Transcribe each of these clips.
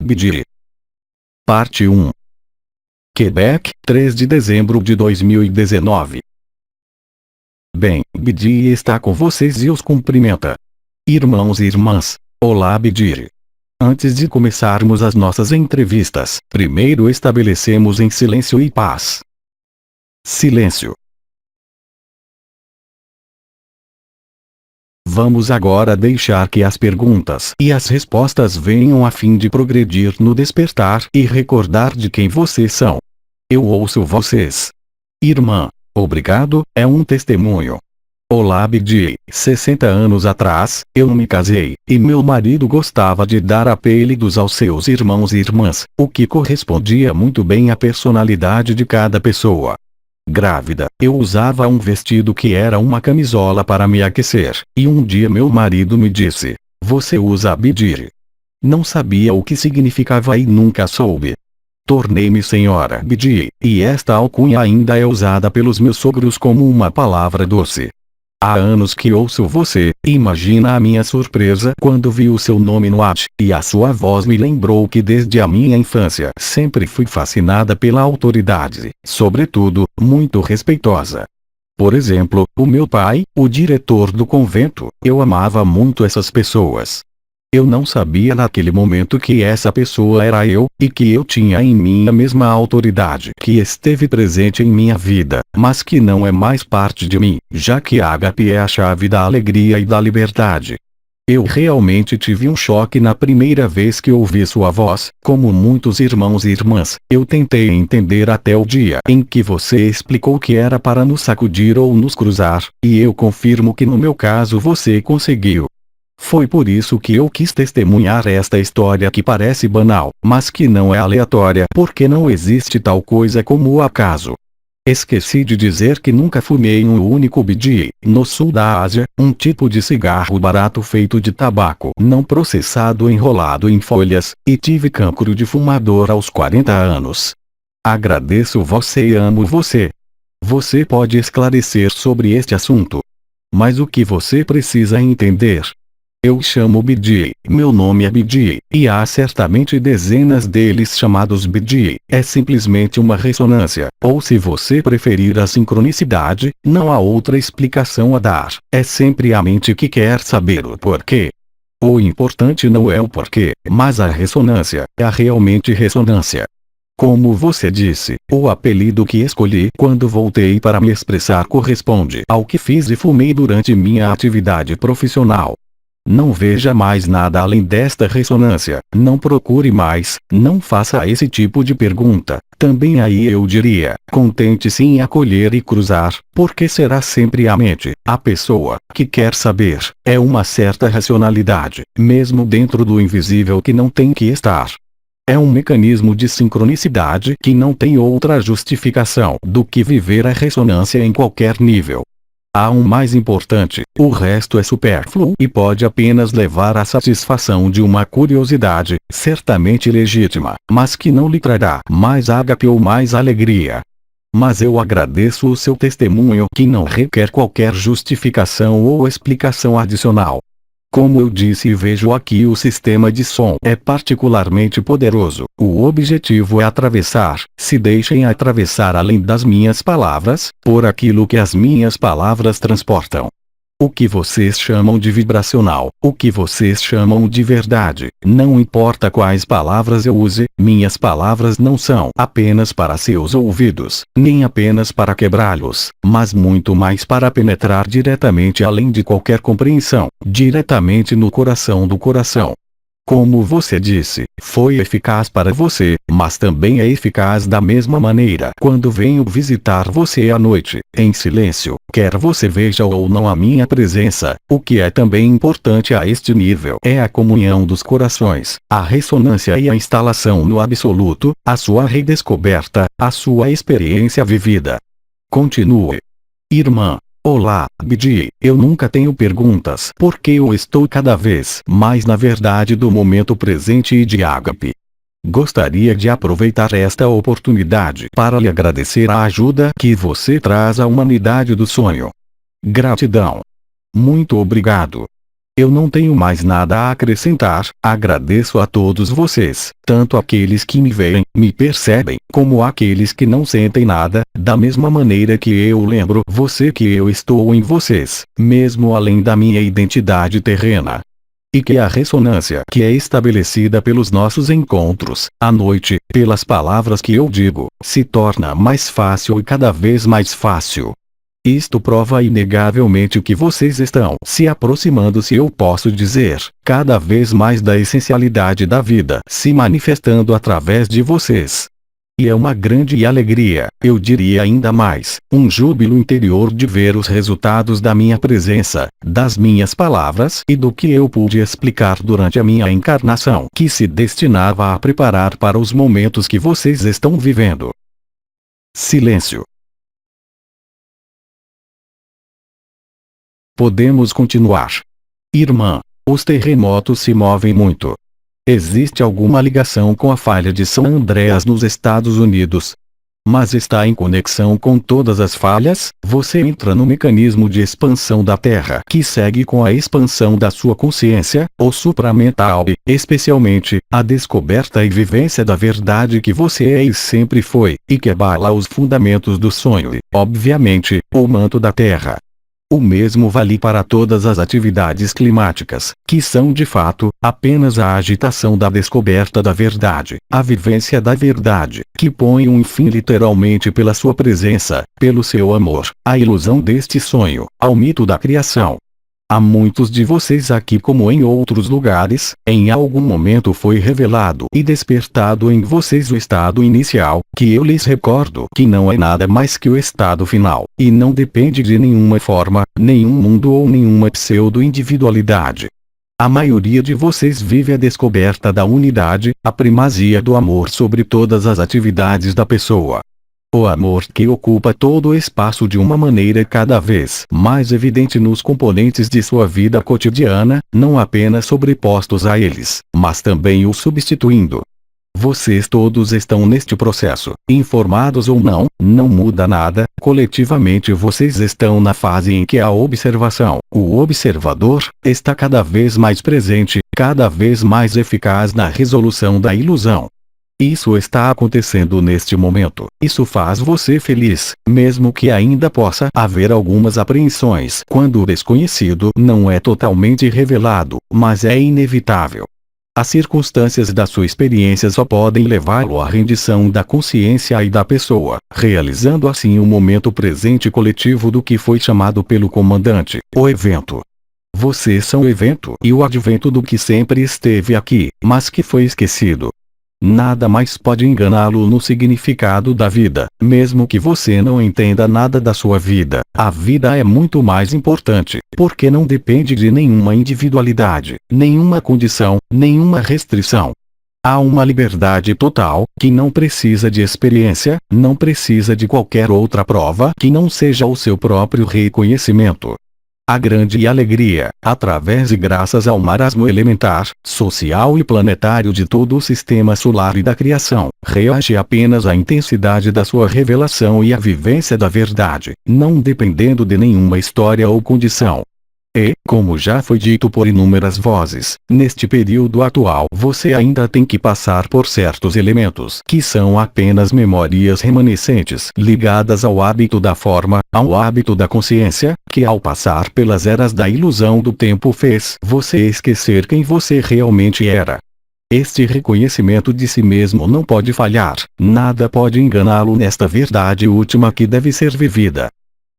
BD. Parte 1. Quebec, 3 de dezembro de 2019. Bem, BD está com vocês e os cumprimenta. Irmãos e irmãs, olá BD. Antes de começarmos as nossas entrevistas, primeiro estabelecemos em silêncio e paz. Silêncio. Vamos agora deixar que as perguntas e as respostas venham a fim de progredir no despertar e recordar de quem vocês são. Eu ouço vocês. Irmã, obrigado, é um testemunho. Olá BD, 60 anos atrás, eu me casei, e meu marido gostava de dar apelidos aos seus irmãos e irmãs, o que correspondia muito bem à personalidade de cada pessoa. Grávida, eu usava um vestido que era uma camisola para me aquecer, e um dia meu marido me disse: "Você usa BD?" Não sabia o que significava e nunca soube. Tornei-me senhora BD, e esta alcunha ainda é usada pelos meus sogros como uma palavra doce. Há anos que ouço você, imagina a minha surpresa quando vi o seu nome no ad, e a sua voz me lembrou que desde a minha infância sempre fui fascinada pela autoridade, sobretudo, muito respeitosa. Por exemplo, o meu pai, o diretor do convento, eu amava muito essas pessoas. Eu não sabia naquele momento que essa pessoa era eu, e que eu tinha em mim a mesma autoridade que esteve presente em minha vida, mas que não é mais parte de mim, já que Ágape é a chave da alegria e da liberdade. Eu realmente tive um choque na primeira vez que ouvi sua voz, como muitos irmãos e irmãs, eu tentei entender até o dia em que você explicou que era para nos sacudir ou nos cruzar, e eu confirmo que no meu caso você conseguiu. Foi por isso que eu quis testemunhar esta história que parece banal, mas que não é aleatória porque não existe tal coisa como o acaso. Esqueci de dizer que nunca fumei um único BD, no sul da Ásia, um tipo de cigarro barato feito de tabaco não processado enrolado em folhas, e tive cancro de fumador aos 40 anos. Agradeço você e amo você. Você pode esclarecer sobre este assunto. Mas o que você precisa entender? Eu chamo BD, meu nome é BD, e há certamente dezenas deles chamados BD, é simplesmente uma ressonância, ou se você preferir a sincronicidade, não há outra explicação a dar, é sempre a mente que quer saber o porquê. O importante não é o porquê, mas a ressonância, é a realmente ressonância. Como você disse, o apelido que escolhi quando voltei para me expressar corresponde ao que fiz e fumei durante minha atividade profissional. Não veja mais nada além desta ressonância, não procure mais, não faça esse tipo de pergunta. Também aí eu diria, contente-se em acolher e cruzar, porque será sempre a mente, a pessoa, que quer saber, é uma certa racionalidade, mesmo dentro do invisível que não tem que estar. É um mecanismo de sincronicidade que não tem outra justificação do que viver a ressonância em qualquer nível. Há um mais importante, o resto é supérfluo e pode apenas levar à satisfação de uma curiosidade, certamente legítima, mas que não lhe trará mais ágape ou mais alegria. Mas eu agradeço o seu testemunho que não requer qualquer justificação ou explicação adicional. Como eu disse e vejo aqui, o sistema de som é particularmente poderoso. O objetivo é atravessar, se deixem atravessar além das minhas palavras, por aquilo que as minhas palavras transportam. O que vocês chamam de vibracional, o que vocês chamam de verdade, não importa quais palavras eu use, minhas palavras não são apenas para seus ouvidos, nem apenas para quebrá-los, mas muito mais para penetrar diretamente além de qualquer compreensão, diretamente no coração do coração. Como você disse, foi eficaz para você, mas também é eficaz da mesma maneira quando venho visitar você à noite, em silêncio, quer você veja ou não a minha presença. O que é também importante a este nível é a comunhão dos corações, a ressonância e a instalação no absoluto, a sua redescoberta, a sua experiência vivida. Continue. Irmã. Olá, BD, eu nunca tenho perguntas porque eu estou cada vez mais na verdade do momento presente e de ágape. Gostaria de aproveitar esta oportunidade para lhe agradecer a ajuda que você traz à humanidade do sonho. Gratidão. Muito obrigado. Eu não tenho mais nada a acrescentar. Agradeço a todos vocês, tanto aqueles que me veem, me percebem, como aqueles que não sentem nada, da mesma maneira que eu lembro você que eu estou em vocês, mesmo além da minha identidade terrena. E que a ressonância que é estabelecida pelos nossos encontros, à noite, pelas palavras que eu digo, se torna mais fácil e cada vez mais fácil. Isto prova inegavelmente que vocês estão se aproximando, se eu posso dizer, cada vez mais da essencialidade da vida se manifestando através de vocês. E é uma grande alegria, eu diria ainda mais, um júbilo interior de ver os resultados da minha presença, das minhas palavras e do que eu pude explicar durante a minha encarnação, que se destinava a preparar para os momentos que vocês estão vivendo. Silêncio. Podemos continuar. Irmã, os terremotos se movem muito. Existe alguma ligação com a falha de San Andreas nos Estados Unidos? Mas está em conexão com todas as falhas? Você entra no mecanismo de expansão da Terra que segue com a expansão da sua consciência, ou supramental e, especialmente, a descoberta e vivência da verdade que você é e sempre foi, e que abala os fundamentos do sonho e, obviamente, o manto da Terra. O mesmo vale para todas as atividades climáticas, que são de fato, apenas a agitação da descoberta da verdade, a vivência da verdade, que põe um fim literalmente pela sua presença, pelo seu amor, à ilusão deste sonho, ao mito da criação. Há muitos de vocês aqui como em outros lugares, em algum momento foi revelado e despertado em vocês o estado inicial, que eu lhes recordo que não é nada mais que o estado final, e não depende de nenhuma forma, nenhum mundo ou nenhuma pseudo-individualidade. A maioria de vocês vive a descoberta da unidade, a primazia do amor sobre todas as atividades da pessoa. O amor que ocupa todo o espaço de uma maneira cada vez mais evidente nos componentes de sua vida cotidiana, não apenas sobrepostos a eles, mas também os substituindo. Vocês todos estão neste processo, informados ou não, não muda nada, coletivamente vocês estão na fase em que a observação, o observador, está cada vez mais presente, cada vez mais eficaz na resolução da ilusão. Isso está acontecendo neste momento. Isso faz você feliz, mesmo que ainda possa haver algumas apreensões quando o desconhecido não é totalmente revelado, mas é inevitável. As circunstâncias da sua experiência só podem levá-lo à rendição da consciência e da pessoa, realizando assim o momento presente coletivo do que foi chamado pelo comandante, o evento. Vocês são o evento e o advento do que sempre esteve aqui, mas que foi esquecido. Nada mais pode enganá-lo no significado da vida, mesmo que você não entenda nada da sua vida. A vida é muito mais importante, porque não depende de nenhuma individualidade, nenhuma condição, nenhuma restrição. Há uma liberdade total, que não precisa de experiência, não precisa de qualquer outra prova que não seja o seu próprio reconhecimento. A grande alegria, através e graças ao marasmo elementar, social e planetário de todo o sistema solar e da criação, reage apenas à intensidade da sua revelação e à vivência da verdade, não dependendo de nenhuma história ou condição. E, como já foi dito por inúmeras vozes, neste período atual você ainda tem que passar por certos elementos que são apenas memórias remanescentes ligadas ao hábito da forma, ao hábito da consciência, que ao passar pelas eras da ilusão do tempo fez você esquecer quem você realmente era. Este reconhecimento de si mesmo não pode falhar, nada pode enganá-lo nesta verdade última que deve ser vivida.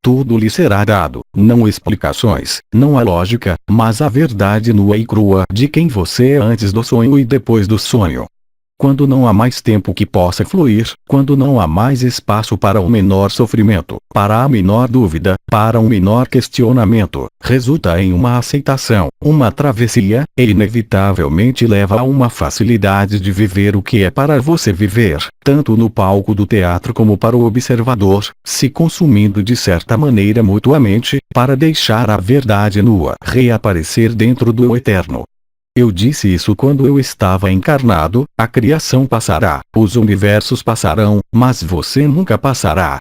Tudo lhe será dado, não explicações, não a lógica, mas a verdade nua e crua de quem você é antes do sonho e depois do sonho. Quando não há mais tempo que possa fluir, quando não há mais espaço para o menor sofrimento, para a menor dúvida, para um menor questionamento, resulta em uma aceitação, uma travessia, e inevitavelmente leva a uma facilidade de viver o que é para você viver, tanto no palco do teatro como para o observador, se consumindo de certa maneira mutuamente, para deixar a verdade nua reaparecer dentro do eterno. Eu disse isso quando eu estava encarnado, a criação passará, os universos passarão, mas você nunca passará.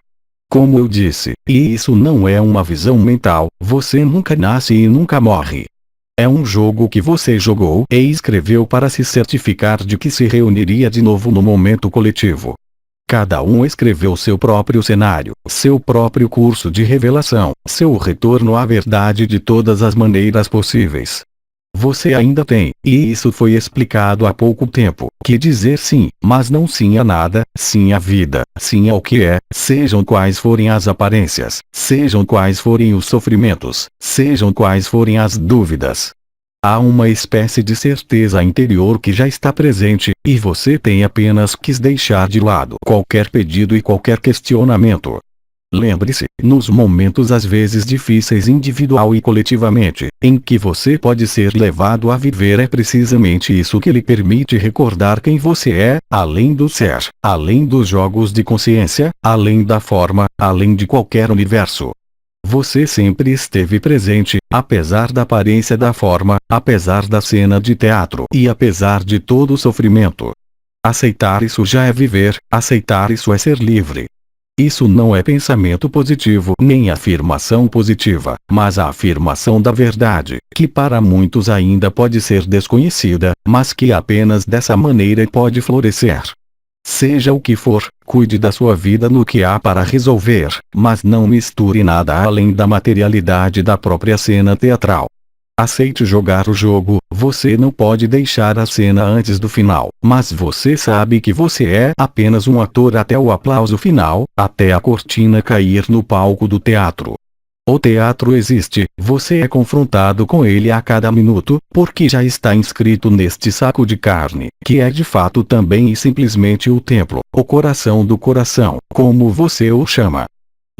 Como eu disse, e isso não é uma visão mental, você nunca nasce e nunca morre. É um jogo que você jogou e escreveu para se certificar de que se reuniria de novo no momento coletivo. Cada um escreveu seu próprio cenário, seu próprio curso de revelação, seu retorno à verdade de todas as maneiras possíveis. Você ainda tem, e isso foi explicado há pouco tempo, que dizer sim, mas não sim a nada, sim à vida, sim ao que é, sejam quais forem as aparências, sejam quais forem os sofrimentos, sejam quais forem as dúvidas. Há uma espécie de certeza interior que já está presente, e você tem apenas que deixar de lado qualquer pedido e qualquer questionamento. Lembre-se, nos momentos às vezes difíceis individual e coletivamente, em que você pode ser levado a viver, é precisamente isso que lhe permite recordar quem você é, além do ser, além dos jogos de consciência, além da forma, além de qualquer universo. Você sempre esteve presente, apesar da aparência da forma, apesar da cena de teatro e apesar de todo o sofrimento. Aceitar isso já é viver, aceitar isso é ser livre. Isso não é pensamento positivo nem afirmação positiva, mas a afirmação da verdade, que para muitos ainda pode ser desconhecida, mas que apenas dessa maneira pode florescer. Seja o que for, cuide da sua vida no que há para resolver, mas não misture nada além da materialidade da própria cena teatral. Aceite jogar o jogo, você não pode deixar a cena antes do final, mas você sabe que você é apenas um ator até o aplauso final, até a cortina cair no palco do teatro. O teatro existe, você é confrontado com ele a cada minuto, porque já está inscrito neste saco de carne, que é de fato também e simplesmente o templo, o coração do coração, como você o chama.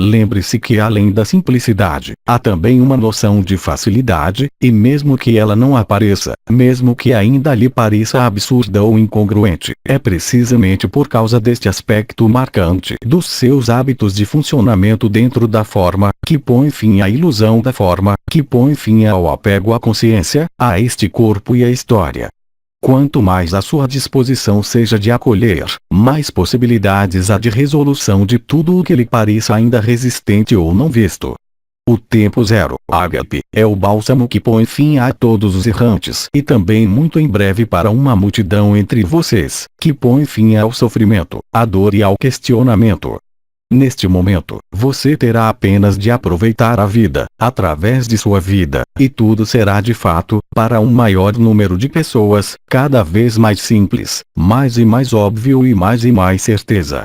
Lembre-se que além da simplicidade, há também uma noção de facilidade, e mesmo que ela não apareça, mesmo que ainda lhe pareça absurda ou incongruente, é precisamente por causa deste aspecto marcante dos seus hábitos de funcionamento dentro da forma, que põe fim à ilusão da forma, que põe fim ao apego à consciência, a este corpo e à história. Quanto mais a sua disposição seja de acolher, mais possibilidades há de resolução de tudo o que lhe pareça ainda resistente ou não visto. O tempo zero, ágape, é o bálsamo que põe fim a todos os errantes e também muito em breve para uma multidão entre vocês, que põe fim ao sofrimento, à dor e ao questionamento. Neste momento, você terá apenas de aproveitar a vida, através de sua vida, e tudo será de fato, para um maior número de pessoas, cada vez mais simples, mais e mais óbvio e mais certeza.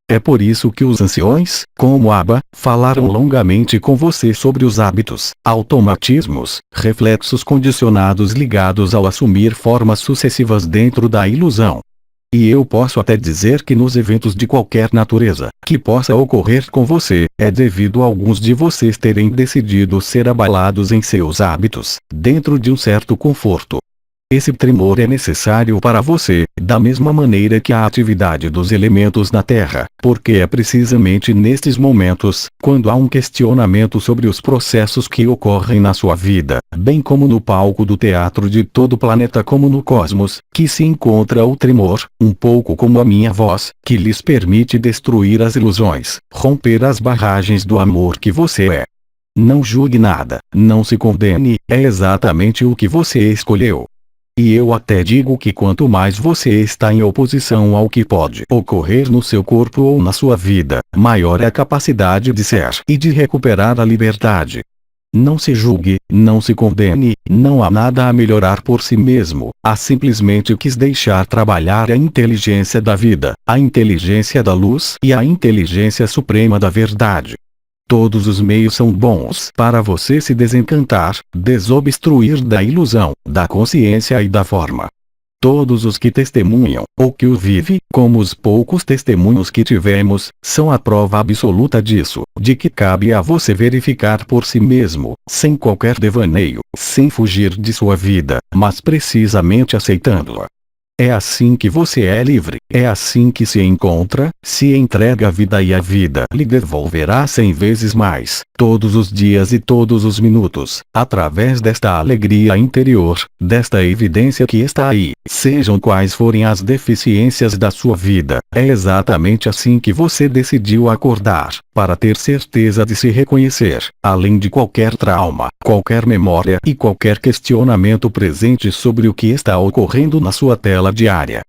É por isso que os anciões, como Abba, falaram longamente com você sobre os hábitos, automatismos, reflexos condicionados ligados ao assumir formas sucessivas dentro da ilusão. E eu posso até dizer que nos eventos de qualquer natureza, que possa ocorrer com você, é devido a alguns de vocês terem decidido ser abalados em seus hábitos, dentro de um certo conforto. Esse tremor é necessário para você, da mesma maneira que a atividade dos elementos na Terra, porque é precisamente nestes momentos, quando há um questionamento sobre os processos que ocorrem na sua vida, bem como no palco do teatro de todo o planeta como no cosmos, que se encontra o tremor, um pouco como a minha voz, que lhes permite destruir as ilusões, romper as barragens do amor que você é. Não julgue nada, não se condene, é exatamente o que você escolheu. E eu até digo que quanto mais você está em oposição ao que pode ocorrer no seu corpo ou na sua vida, maior é a capacidade de ser e de recuperar a liberdade. Não se julgue, não se condene, não há nada a melhorar por si mesmo, há simplesmente que deixar trabalhar a inteligência da vida, a inteligência da luz e a inteligência suprema da verdade. Todos os meios são bons para você se desencantar, desobstruir da ilusão, da consciência e da forma. Todos os que testemunham, ou que o vivem, como os poucos testemunhos que tivemos, são a prova absoluta disso, de que cabe a você verificar por si mesmo, sem qualquer devaneio, sem fugir de sua vida, mas precisamente aceitando-a. É assim que você é livre, é assim que se encontra, se entrega à vida e a vida lhe devolverá 100 vezes mais, todos os dias e todos os minutos, através desta alegria interior, desta evidência que está aí, sejam quais forem as deficiências da sua vida, é exatamente assim que você decidiu acordar. para ter certeza de se reconhecer, além de qualquer trauma, qualquer memória e qualquer questionamento presente sobre o que está ocorrendo na sua tela diária.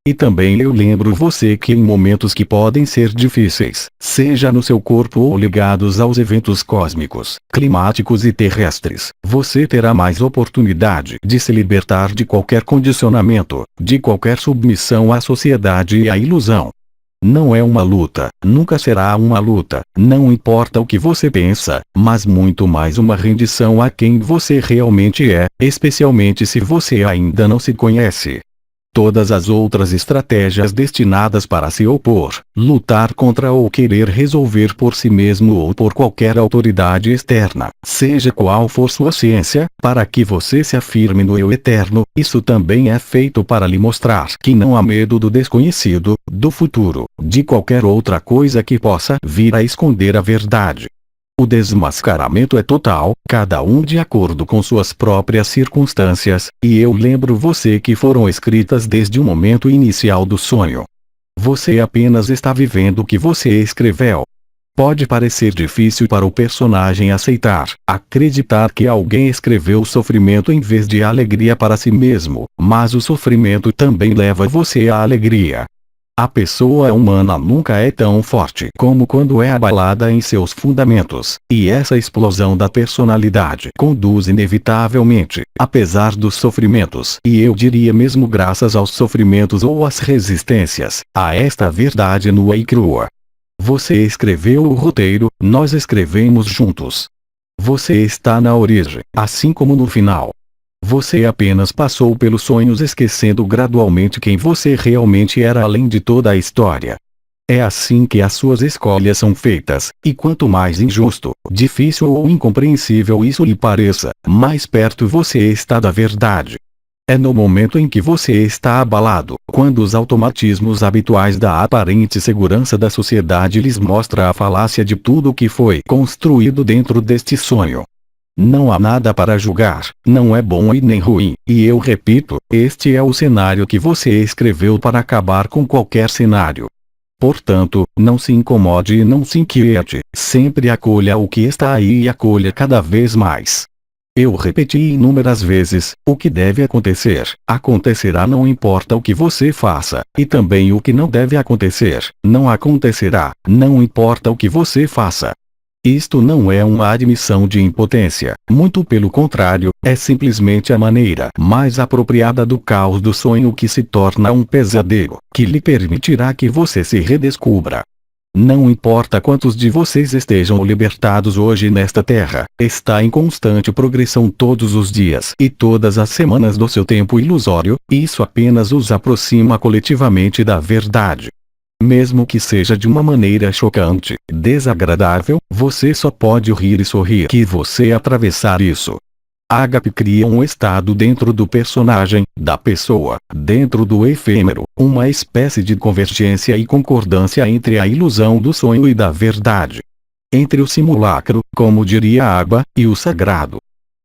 E também eu lembro você que em momentos que podem ser difíceis, seja no seu corpo ou ligados aos eventos cósmicos, climáticos e terrestres, você terá mais oportunidade de se libertar de qualquer condicionamento, de qualquer submissão à sociedade e à ilusão. Não é uma luta, nunca será uma luta, não importa o que você pensa, mas muito mais uma rendição a quem você realmente é, especialmente se você ainda não se conhece. Todas as outras estratégias destinadas para se opor, lutar contra ou querer resolver por si mesmo ou por qualquer autoridade externa, seja qual for sua ciência, para que você se afirme no eu eterno, isso também é feito para lhe mostrar que não há medo do desconhecido, do futuro, de qualquer outra coisa que possa vir a esconder a verdade. O desmascaramento é total, cada um de acordo com suas próprias circunstâncias, e eu lembro você que foram escritas desde o momento inicial do sonho. Você apenas está vivendo o que você escreveu. Pode parecer difícil para o personagem acreditar que alguém escreveu sofrimento em vez de alegria para si mesmo, mas o sofrimento também leva você à alegria. A pessoa humana nunca é tão forte como quando é abalada em seus fundamentos, e essa explosão da personalidade conduz inevitavelmente, apesar dos sofrimentos, e eu diria mesmo graças aos sofrimentos ou às resistências, a esta verdade nua e crua. Você escreveu o roteiro, nós escrevemos juntos. Você está na origem, assim como no final. Você apenas passou pelos sonhos esquecendo gradualmente quem você realmente era além de toda a história. É assim que as suas escolhas são feitas, e quanto mais injusto, difícil ou incompreensível isso lhe pareça, mais perto você está da verdade. É no momento em que você está abalado, quando os automatismos habituais da aparente segurança da sociedade lhes mostra a falácia de tudo o que foi construído dentro deste sonho. Não há nada para julgar, não é bom e nem ruim, e eu repito, este é o cenário que você escreveu para acabar com qualquer cenário. Portanto, não se incomode e não se inquiete, sempre acolha o que está aí e acolha cada vez mais. Eu repeti inúmeras vezes, o que deve acontecer, acontecerá não importa o que você faça, e também o que não deve acontecer, não acontecerá, não importa o que você faça. Isto não é uma admissão de impotência, muito pelo contrário, é simplesmente a maneira mais apropriada do caos do sonho que se torna um pesadelo, que lhe permitirá que você se redescubra. Não importa quantos de vocês estejam libertados hoje nesta terra, está em constante progressão todos os dias e todas as semanas do seu tempo ilusório, isso apenas os aproxima coletivamente da verdade. Mesmo que seja de uma maneira chocante, desagradável, você só pode rir e sorrir que você atravessar isso. Ágape cria um estado dentro do personagem, da pessoa, dentro do efêmero, uma espécie de convergência e concordância entre a ilusão do sonho e da verdade. Entre o simulacro, como diria Agba, e o sagrado.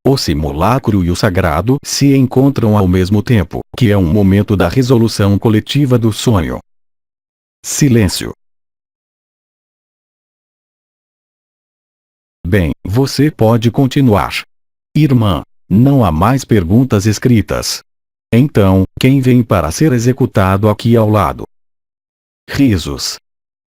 O simulacro e o sagrado se encontram ao mesmo tempo, que é um momento da resolução coletiva do sonho. Silêncio. Bem, você pode continuar. Irmã, não há mais perguntas escritas. Então, quem vem para ser executado aqui ao lado? Risos.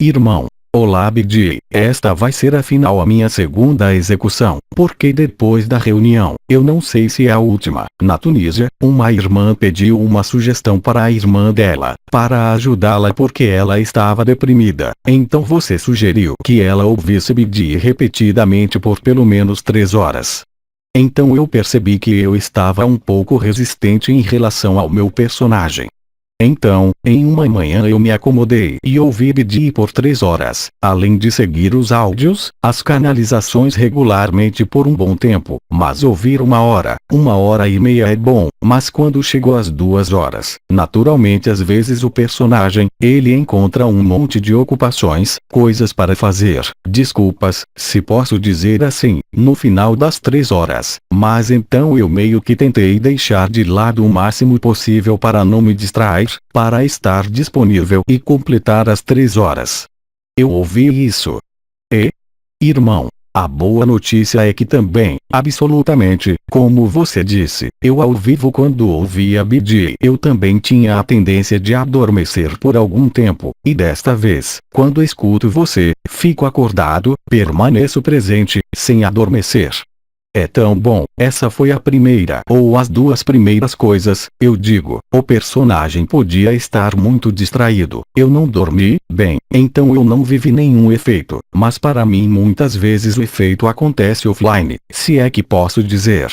Irmão. Olá Big, esta vai ser afinal a minha segunda execução, porque depois da reunião, eu não sei se é a última, na Tunísia, uma irmã pediu uma sugestão para a irmã dela, para ajudá-la porque ela estava deprimida, então você sugeriu que ela ouvisse Big repetidamente por pelo menos 3 horas. Então eu percebi que eu estava um pouco resistente em relação ao meu personagem. Então, em uma manhã eu me acomodei e ouvi Bidi por 3 horas, além de seguir os áudios, as canalizações regularmente por um bom tempo, mas ouvir 1 hora e meia é bom, mas quando chegou às 2 horas, naturalmente às vezes o personagem, ele encontra um monte de ocupações, coisas para fazer, desculpas, se posso dizer assim, no final das 3 horas, mas então eu meio que tentei deixar de lado o máximo possível para não me distrair, para estar disponível e completar as 3 horas. Eu ouvi isso. Irmão, a boa notícia é que também, absolutamente, como você disse, eu ao vivo quando ouvi a BD eu também tinha a tendência de adormecer por algum tempo, e desta vez, quando escuto você, fico acordado, permaneço presente, sem adormecer. É tão bom, essa foi a primeira ou as duas primeiras coisas, eu digo, o personagem podia estar muito distraído, eu não dormi, bem, então eu não vivi nenhum efeito, mas para mim muitas vezes o efeito acontece offline, se é que posso dizer.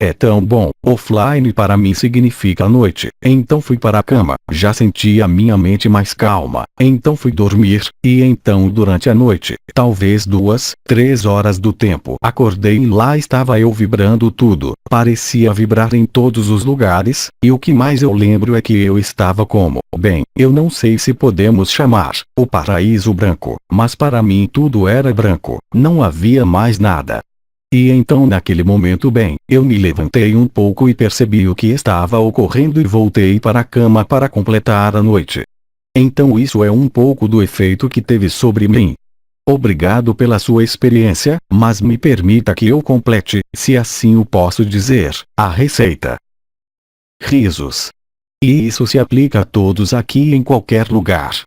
É tão bom, offline para mim significa noite, então fui para a cama, já senti a minha mente mais calma, então fui dormir, e então durante a noite, talvez 2, 3 horas do tempo acordei e lá estava eu vibrando tudo, parecia vibrar em todos os lugares, e o que mais eu lembro é que eu estava como, bem, eu não sei se podemos chamar, o paraíso branco, mas para mim tudo era branco, não havia mais nada. E então naquele momento bem, eu me levantei um pouco e percebi o que estava ocorrendo e voltei para a cama para completar a noite. Então isso é um pouco do efeito que teve sobre mim. Obrigado pela sua experiência, mas me permita que eu complete, se assim o posso dizer, a receita. Risos. E isso se aplica a todos aqui em qualquer lugar.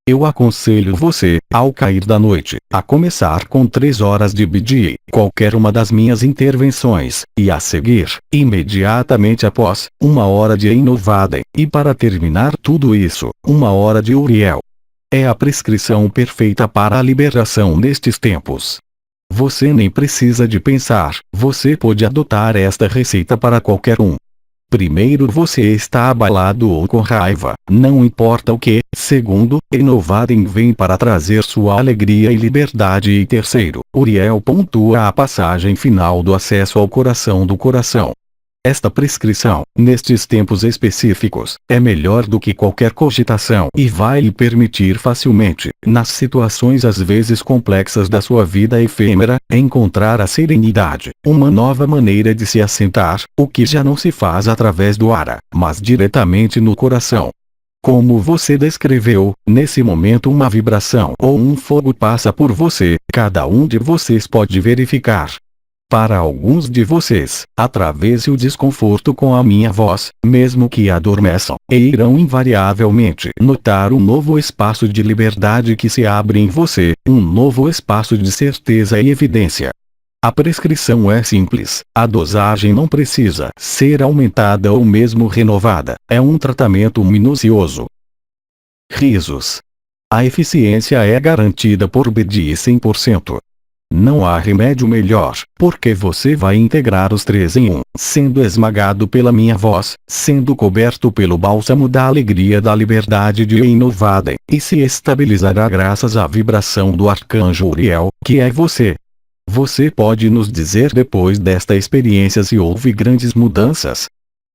Eu aconselho você, ao cair da noite, a começar com 3 horas de BD, qualquer uma das minhas intervenções, e a seguir, imediatamente após, 1 hora de Enovaden, e para terminar tudo isso, 1 hora de Uriel. É a prescrição perfeita para a liberação nestes tempos. Você nem precisa de pensar, você pode adotar esta receita para qualquer um. Primeiro, você está abalado ou com raiva, não importa o que. Segundo, Enovaden vem para trazer sua alegria e liberdade. E terceiro, Uriel pontua a passagem final do acesso ao coração do coração. Esta prescrição, nestes tempos específicos, é melhor do que qualquer cogitação e vai lhe permitir facilmente, nas situações às vezes complexas da sua vida efêmera, encontrar a serenidade, uma nova maneira de se assentar, o que já não se faz através do ar, mas diretamente no coração. Como você descreveu, nesse momento uma vibração ou um fogo passa por você, cada um de vocês pode verificar. Para alguns de vocês, atravesse o desconforto com a minha voz, mesmo que adormeçam, e irão invariavelmente notar um novo espaço de liberdade que se abre em você, um novo espaço de certeza e evidência. A prescrição é simples, a dosagem não precisa ser aumentada ou mesmo renovada, é um tratamento minucioso. Risos. A eficiência é garantida por BD 100%. Não há remédio melhor, porque você vai integrar os 3 em um, sendo esmagado pela minha voz, sendo coberto pelo bálsamo da alegria da liberdade de Enovaden, e se estabilizará graças à vibração do arcanjo Uriel, que é você. Você pode nos dizer depois desta experiência se houve grandes mudanças?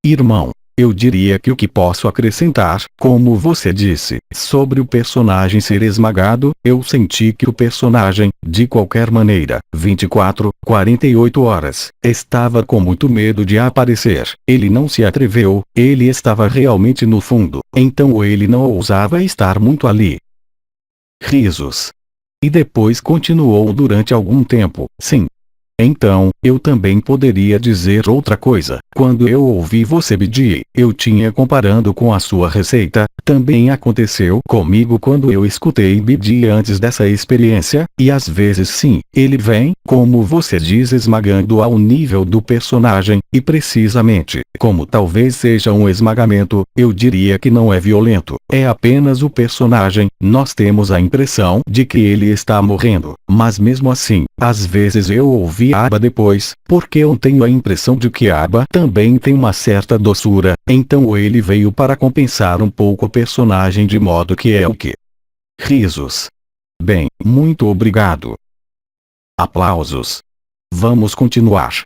Irmão, eu diria que o que posso acrescentar, como você disse, sobre o personagem ser esmagado, eu senti que o personagem, de qualquer maneira, 24, 48 horas, estava com muito medo de aparecer, ele não se atreveu, ele estava realmente no fundo, então ele não ousava estar muito ali. Risos. E depois continuou durante algum tempo, sim. Então, eu também poderia dizer outra coisa. Quando eu ouvi você pedir, eu tinha comparando com a sua receita, também aconteceu comigo quando eu escutei BD antes dessa experiência, e às vezes sim, ele vem, como você diz, esmagando ao nível do personagem, e precisamente, como talvez seja um esmagamento, eu diria que não é violento, é apenas o personagem, nós temos a impressão de que ele está morrendo, mas mesmo assim, às vezes eu ouvi Aba depois, porque eu tenho a impressão de que Aba também tem uma certa doçura, então ele veio para compensar um pouco o personagem de modo que é o que? Risos. Bem, muito obrigado. Aplausos. Vamos continuar.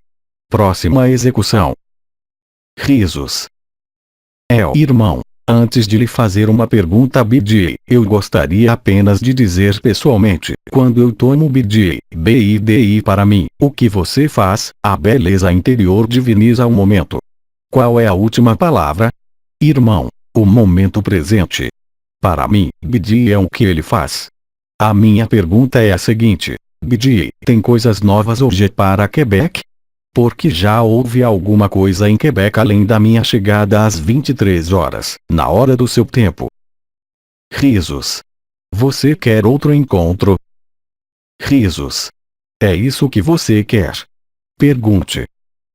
Próxima execução. Risos. Irmão, antes de lhe fazer uma pergunta BD, eu gostaria apenas de dizer pessoalmente, quando eu tomo BD, BIDI para mim, o que você faz, a beleza interior diviniza o momento. Qual é a última palavra? Irmão, o momento presente. Para mim, BD é o que ele faz. A minha pergunta é a seguinte: BD, tem coisas novas hoje para Quebec? Porque já houve alguma coisa em Quebec além da minha chegada às 23 horas, na hora do seu tempo. Risos. Você quer outro encontro? Risos. É isso que você quer? Pergunte.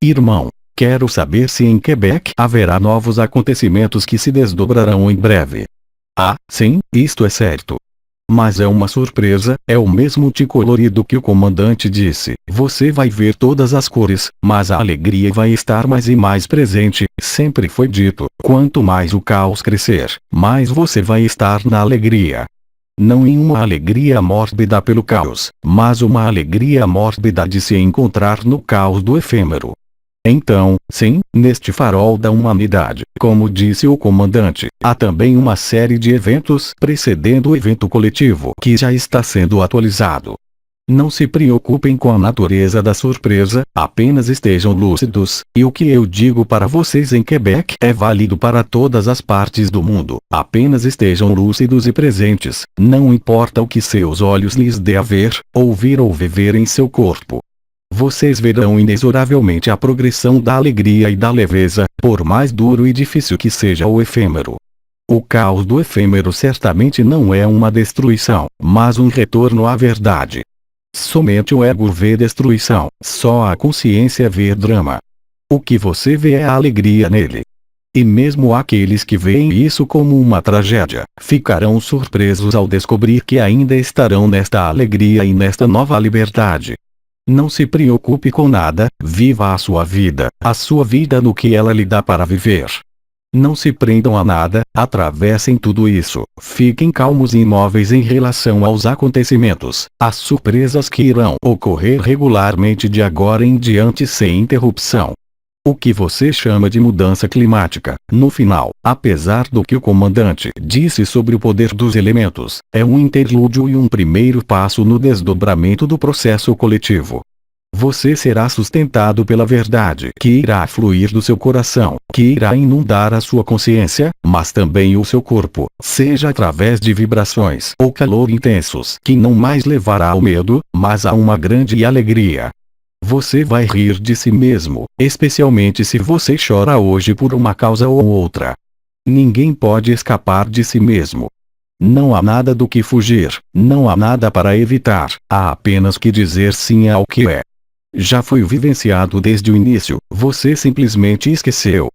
Irmão, quero saber se em Quebec haverá novos acontecimentos que se desdobrarão em breve. Ah, sim, isto é certo. Mas é uma surpresa, é o mesmo de colorido que o comandante disse. Você vai ver todas as cores, mas a alegria vai estar mais e mais presente. Sempre foi dito, quanto mais o caos crescer, mais você vai estar na alegria. Não em uma alegria mórbida pelo caos, mas uma alegria mórbida de se encontrar no caos do efêmero. Então, sim, neste farol da humanidade, como disse o comandante, há também uma série de eventos precedendo o evento coletivo que já está sendo atualizado. Não se preocupem com a natureza da surpresa, apenas estejam lúcidos, e o que eu digo para vocês em Quebec é válido para todas as partes do mundo. Apenas estejam lúcidos e presentes, não importa o que seus olhos lhes dê a ver, ouvir ou viver em seu corpo. Vocês verão inexoravelmente a progressão da alegria e da leveza, por mais duro e difícil que seja o efêmero. O caos do efêmero certamente não é uma destruição, mas um retorno à verdade. Somente o ego vê destruição, só a consciência vê drama. O que você vê é a alegria nele. E mesmo aqueles que veem isso como uma tragédia, ficarão surpresos ao descobrir que ainda estarão nesta alegria e nesta nova liberdade. Não se preocupe com nada, viva a sua vida no que ela lhe dá para viver. Não se prendam a nada, atravessem tudo isso, fiquem calmos e imóveis em relação aos acontecimentos, às surpresas que irão ocorrer regularmente de agora em diante sem interrupção. O que você chama de mudança climática, no final, apesar do que o comandante disse sobre o poder dos elementos, é um interlúdio e um primeiro passo no desdobramento do processo coletivo. Você será sustentado pela verdade que irá fluir do seu coração, que irá inundar a sua consciência, mas também o seu corpo, seja através de vibrações ou calor intensos que não mais levará ao medo, mas a uma grande alegria. Você vai rir de si mesmo, especialmente se você chora hoje por uma causa ou outra. Ninguém pode escapar de si mesmo. Não há nada do que fugir, não há nada para evitar, há apenas que dizer sim ao que é. Já foi vivenciado desde o início, você simplesmente esqueceu.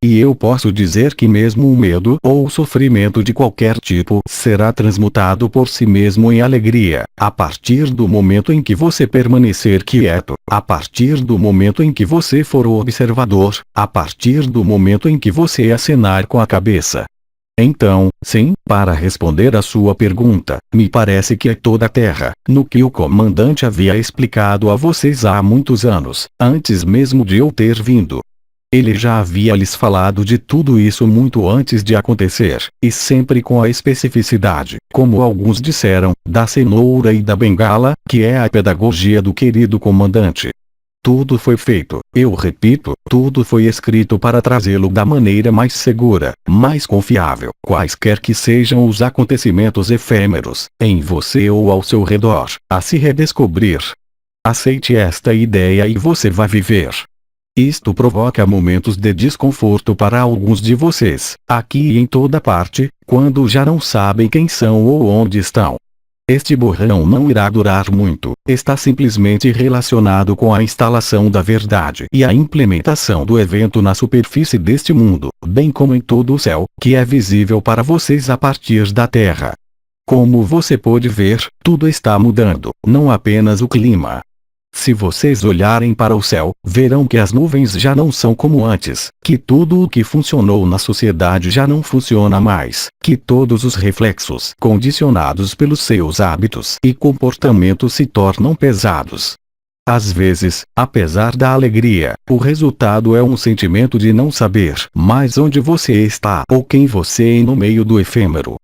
E eu posso dizer que mesmo o medo ou o sofrimento de qualquer tipo será transmutado por si mesmo em alegria, a partir do momento em que você permanecer quieto, a partir do momento em que você for o observador, a partir do momento em que você acenar com a cabeça. Então, sim, para responder a sua pergunta, me parece que é toda a Terra, no que o comandante havia explicado a vocês há muitos anos, antes mesmo de eu ter vindo. Ele já havia lhes falado de tudo isso muito antes de acontecer, e sempre com a especificidade, como alguns disseram, da cenoura e da bengala, que é a pedagogia do querido comandante. Tudo foi feito, eu repito, tudo foi escrito para trazê-lo da maneira mais segura, mais confiável, quaisquer que sejam os acontecimentos efêmeros, em você ou ao seu redor, a se redescobrir. Aceite esta ideia e você vai viver. Isto provoca momentos de desconforto para alguns de vocês, aqui e em toda parte, quando já não sabem quem são ou onde estão. Este borrão não irá durar muito, está simplesmente relacionado com a instalação da verdade e a implementação do evento na superfície deste mundo, bem como em todo o céu, que é visível para vocês a partir da Terra. Como você pode ver, tudo está mudando, não apenas o clima. Se vocês olharem para o céu, verão que as nuvens já não são como antes, que tudo o que funcionou na sociedade já não funciona mais, que todos os reflexos condicionados pelos seus hábitos e comportamentos se tornam pesados. Às vezes, apesar da alegria, o resultado é um sentimento de não saber mais onde você está ou quem você é no meio do efêmero.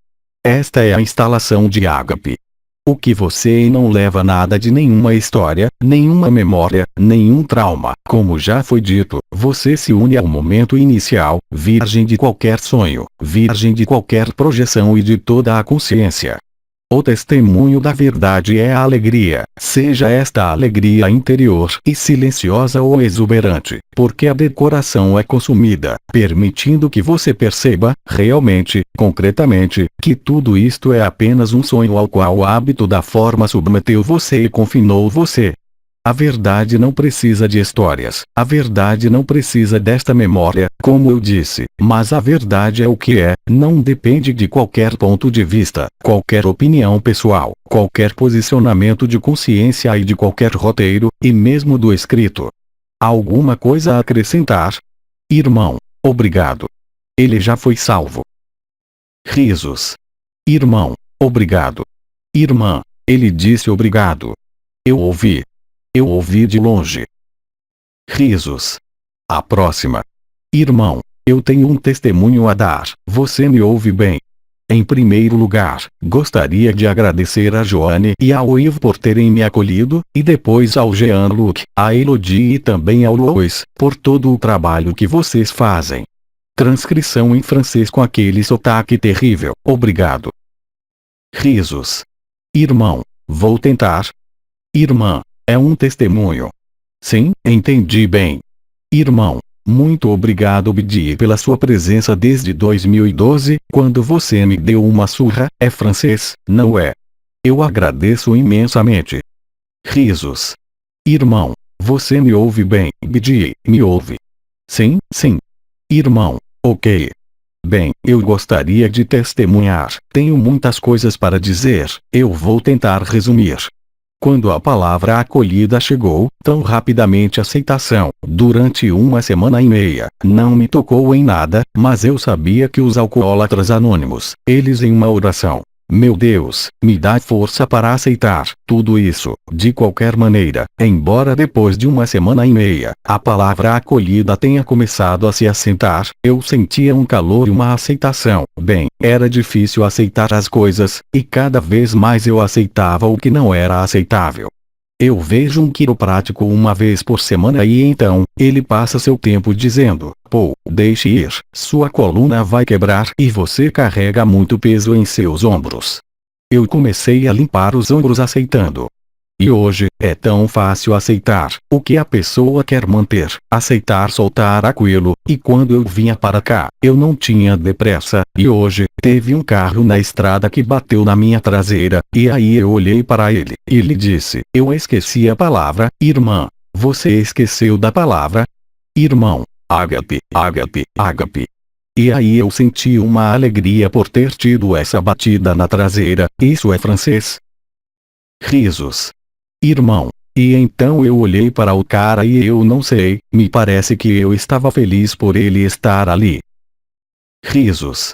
Esta é a instalação de Ágape. O que você não leva nada de nenhuma história, nenhuma memória, nenhum trauma. Como já foi dito, você se une ao momento inicial, virgem de qualquer sonho, virgem de qualquer projeção e de toda a consciência. O testemunho da verdade é a alegria, seja esta alegria interior e silenciosa ou exuberante, porque a decoração é consumida, permitindo que você perceba, realmente, concretamente, que tudo isto é apenas um sonho ao qual o hábito da forma submeteu você e confinou você. A verdade não precisa de histórias, a verdade não precisa desta memória, como eu disse, mas a verdade é o que é, não depende de qualquer ponto de vista, qualquer opinião pessoal, qualquer posicionamento de consciência e de qualquer roteiro, e mesmo do escrito. Alguma coisa a acrescentar? Irmão, obrigado. Ele já foi salvo. Risos. Irmão, obrigado. Irmã, ele disse obrigado. Eu ouvi. Eu ouvi de longe. Risos. A próxima. Irmão, eu tenho um testemunho a dar, você me ouve bem. Em primeiro lugar, gostaria de agradecer a Joane e ao Ivo por terem me acolhido, e depois ao Jean-Luc, a Elodie e também ao Lois, por todo o trabalho que vocês fazem. Transcrição em francês com aquele sotaque terrível, obrigado. Risos. Irmão, vou tentar. Irmã, é um testemunho. Sim, entendi bem. Irmão, muito obrigado Bidi pela sua presença desde 2012, quando você me deu uma surra, é francês, não é? Eu agradeço imensamente. Risos. Irmão, você me ouve bem, Bidi, me ouve? Sim, sim. Irmão, ok. Bem, eu gostaria de testemunhar, tenho muitas coisas para dizer, eu vou tentar resumir. Quando a palavra acolhida chegou, tão rapidamente aceitação, durante uma semana e meia, não me tocou em nada, mas eu sabia que os alcoólatras anônimos, eles em uma oração, meu Deus, me dá força para aceitar tudo isso, de qualquer maneira, embora depois de uma semana e meia, a palavra acolhida tenha começado a se assentar, eu sentia um calor e uma aceitação. Bem, era difícil aceitar as coisas, e cada vez mais eu aceitava o que não era aceitável. Eu vejo um quiroprático uma vez por semana e então, ele passa seu tempo dizendo, pô, deixe ir, sua coluna vai quebrar e você carrega muito peso em seus ombros. Eu comecei a limpar os ombros aceitando. E hoje, é tão fácil aceitar o que a pessoa quer manter, aceitar soltar aquilo, e quando eu vinha para cá, eu não tinha depressa, e hoje, teve um carro na estrada que bateu na minha traseira, e aí eu olhei para ele, e lhe disse, eu esqueci a palavra, irmã. Você esqueceu da palavra? Irmão, ágape, ágape, ágape. E aí eu senti uma alegria por ter tido essa batida na traseira, isso é francês? Risos. Irmão. E então eu olhei para o cara e eu não sei, me parece que eu estava feliz por ele estar ali. Risos.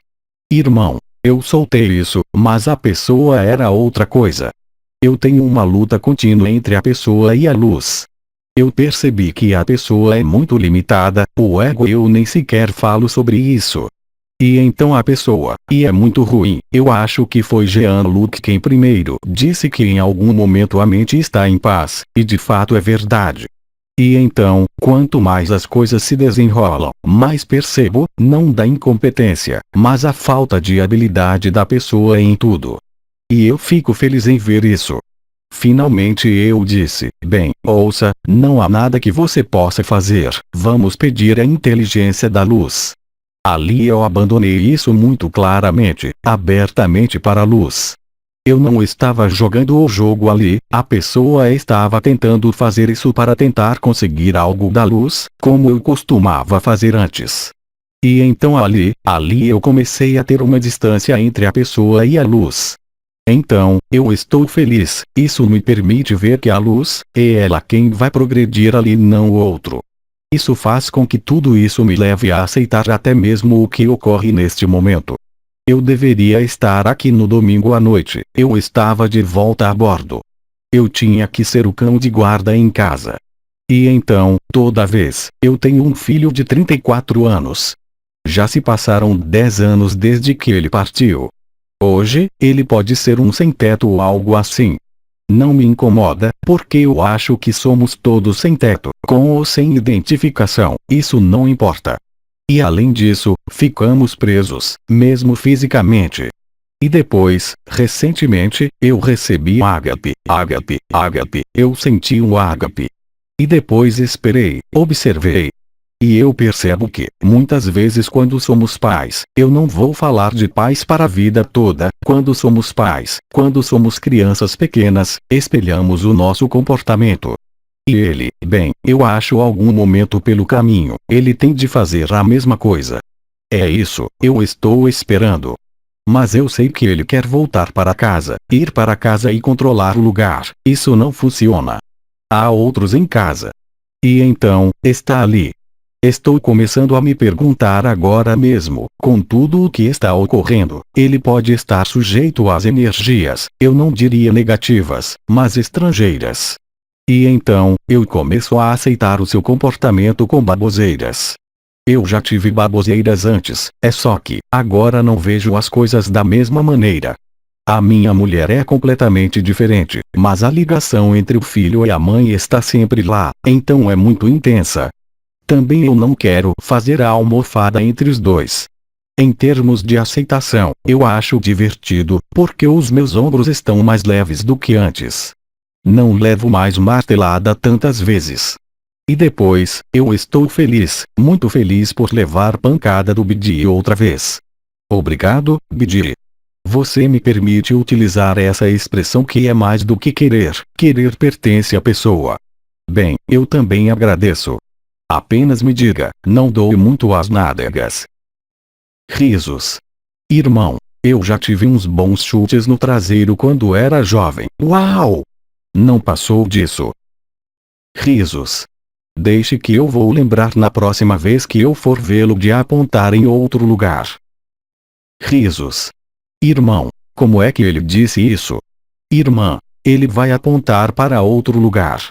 Irmão, eu soltei isso, mas a pessoa era outra coisa. Eu tenho uma luta contínua entre a pessoa e a luz. Eu percebi que a pessoa é muito limitada, o ego eu nem sequer falo sobre isso. E então a pessoa, e é muito ruim, eu acho que foi Jean-Luc quem primeiro disse que em algum momento a mente está em paz, e de fato é verdade. E então, quanto mais as coisas se desenrolam, mais percebo, não da incompetência, mas a falta de habilidade da pessoa em tudo. E eu fico feliz em ver isso. Finalmente eu disse, bem, ouça, não há nada que você possa fazer, vamos pedir a inteligência da luz. Ali eu abandonei isso muito claramente, abertamente para a luz. Eu não estava jogando o jogo ali, a pessoa estava tentando fazer isso para tentar conseguir algo da luz, como eu costumava fazer antes. E então ali eu comecei a ter uma distância entre a pessoa e a luz. Então, eu estou feliz, isso me permite ver que a luz, é ela quem vai progredir ali, não o outro. Isso faz com que tudo isso me leve a aceitar até mesmo o que ocorre neste momento. Eu deveria estar aqui no domingo à noite, eu estava de volta a bordo. Eu tinha que ser o cão de guarda em casa. E então, toda vez, eu tenho um filho de 34 anos. Já se passaram 10 anos desde que ele partiu. Hoje, ele pode ser um sem-teto ou algo assim. Não me incomoda, porque eu acho que somos todos sem teto, com ou sem identificação, isso não importa. E além disso, ficamos presos, mesmo fisicamente. E depois, recentemente, eu recebi ágape, ágape, ágape, eu senti um ágape. E depois esperei, observei. E eu percebo que, muitas vezes quando somos pais, eu não vou falar de pais para a vida toda, quando somos pais, quando somos crianças pequenas, espelhamos o nosso comportamento. E ele, bem, eu acho algum momento pelo caminho, ele tem de fazer a mesma coisa. É isso, eu estou esperando. Mas eu sei que ele quer voltar para casa, ir para casa e controlar o lugar, isso não funciona. Há outros em casa. E então, está ali. Estou começando a me perguntar agora mesmo, com tudo o que está ocorrendo, ele pode estar sujeito às energias, eu não diria negativas, mas estrangeiras. E então, eu começo a aceitar o seu comportamento com baboseiras. Eu já tive baboseiras antes, é só que, agora não vejo as coisas da mesma maneira. A minha mulher é completamente diferente, mas a ligação entre o filho e a mãe está sempre lá, então é muito intensa. Também eu não quero fazer a almofada entre os dois. Em termos de aceitação, eu acho divertido, porque os meus ombros estão mais leves do que antes. Não levo mais martelada tantas vezes. E depois, eu estou feliz, muito feliz por levar pancada do Bidi outra vez. Obrigado, Bidi. Você me permite utilizar essa expressão que é mais do que querer, querer pertence à pessoa. Bem, eu também agradeço. Apenas me diga, não dou muito às nádegas. Risos. Irmão, eu já tive uns bons chutes no traseiro quando era jovem. Uau! Não passou disso. Risos. Deixe que eu vou lembrar na próxima vez que eu for vê-lo de apontar em outro lugar. Risos. Irmão, como é que ele disse isso? Irmã, ele vai apontar para outro lugar.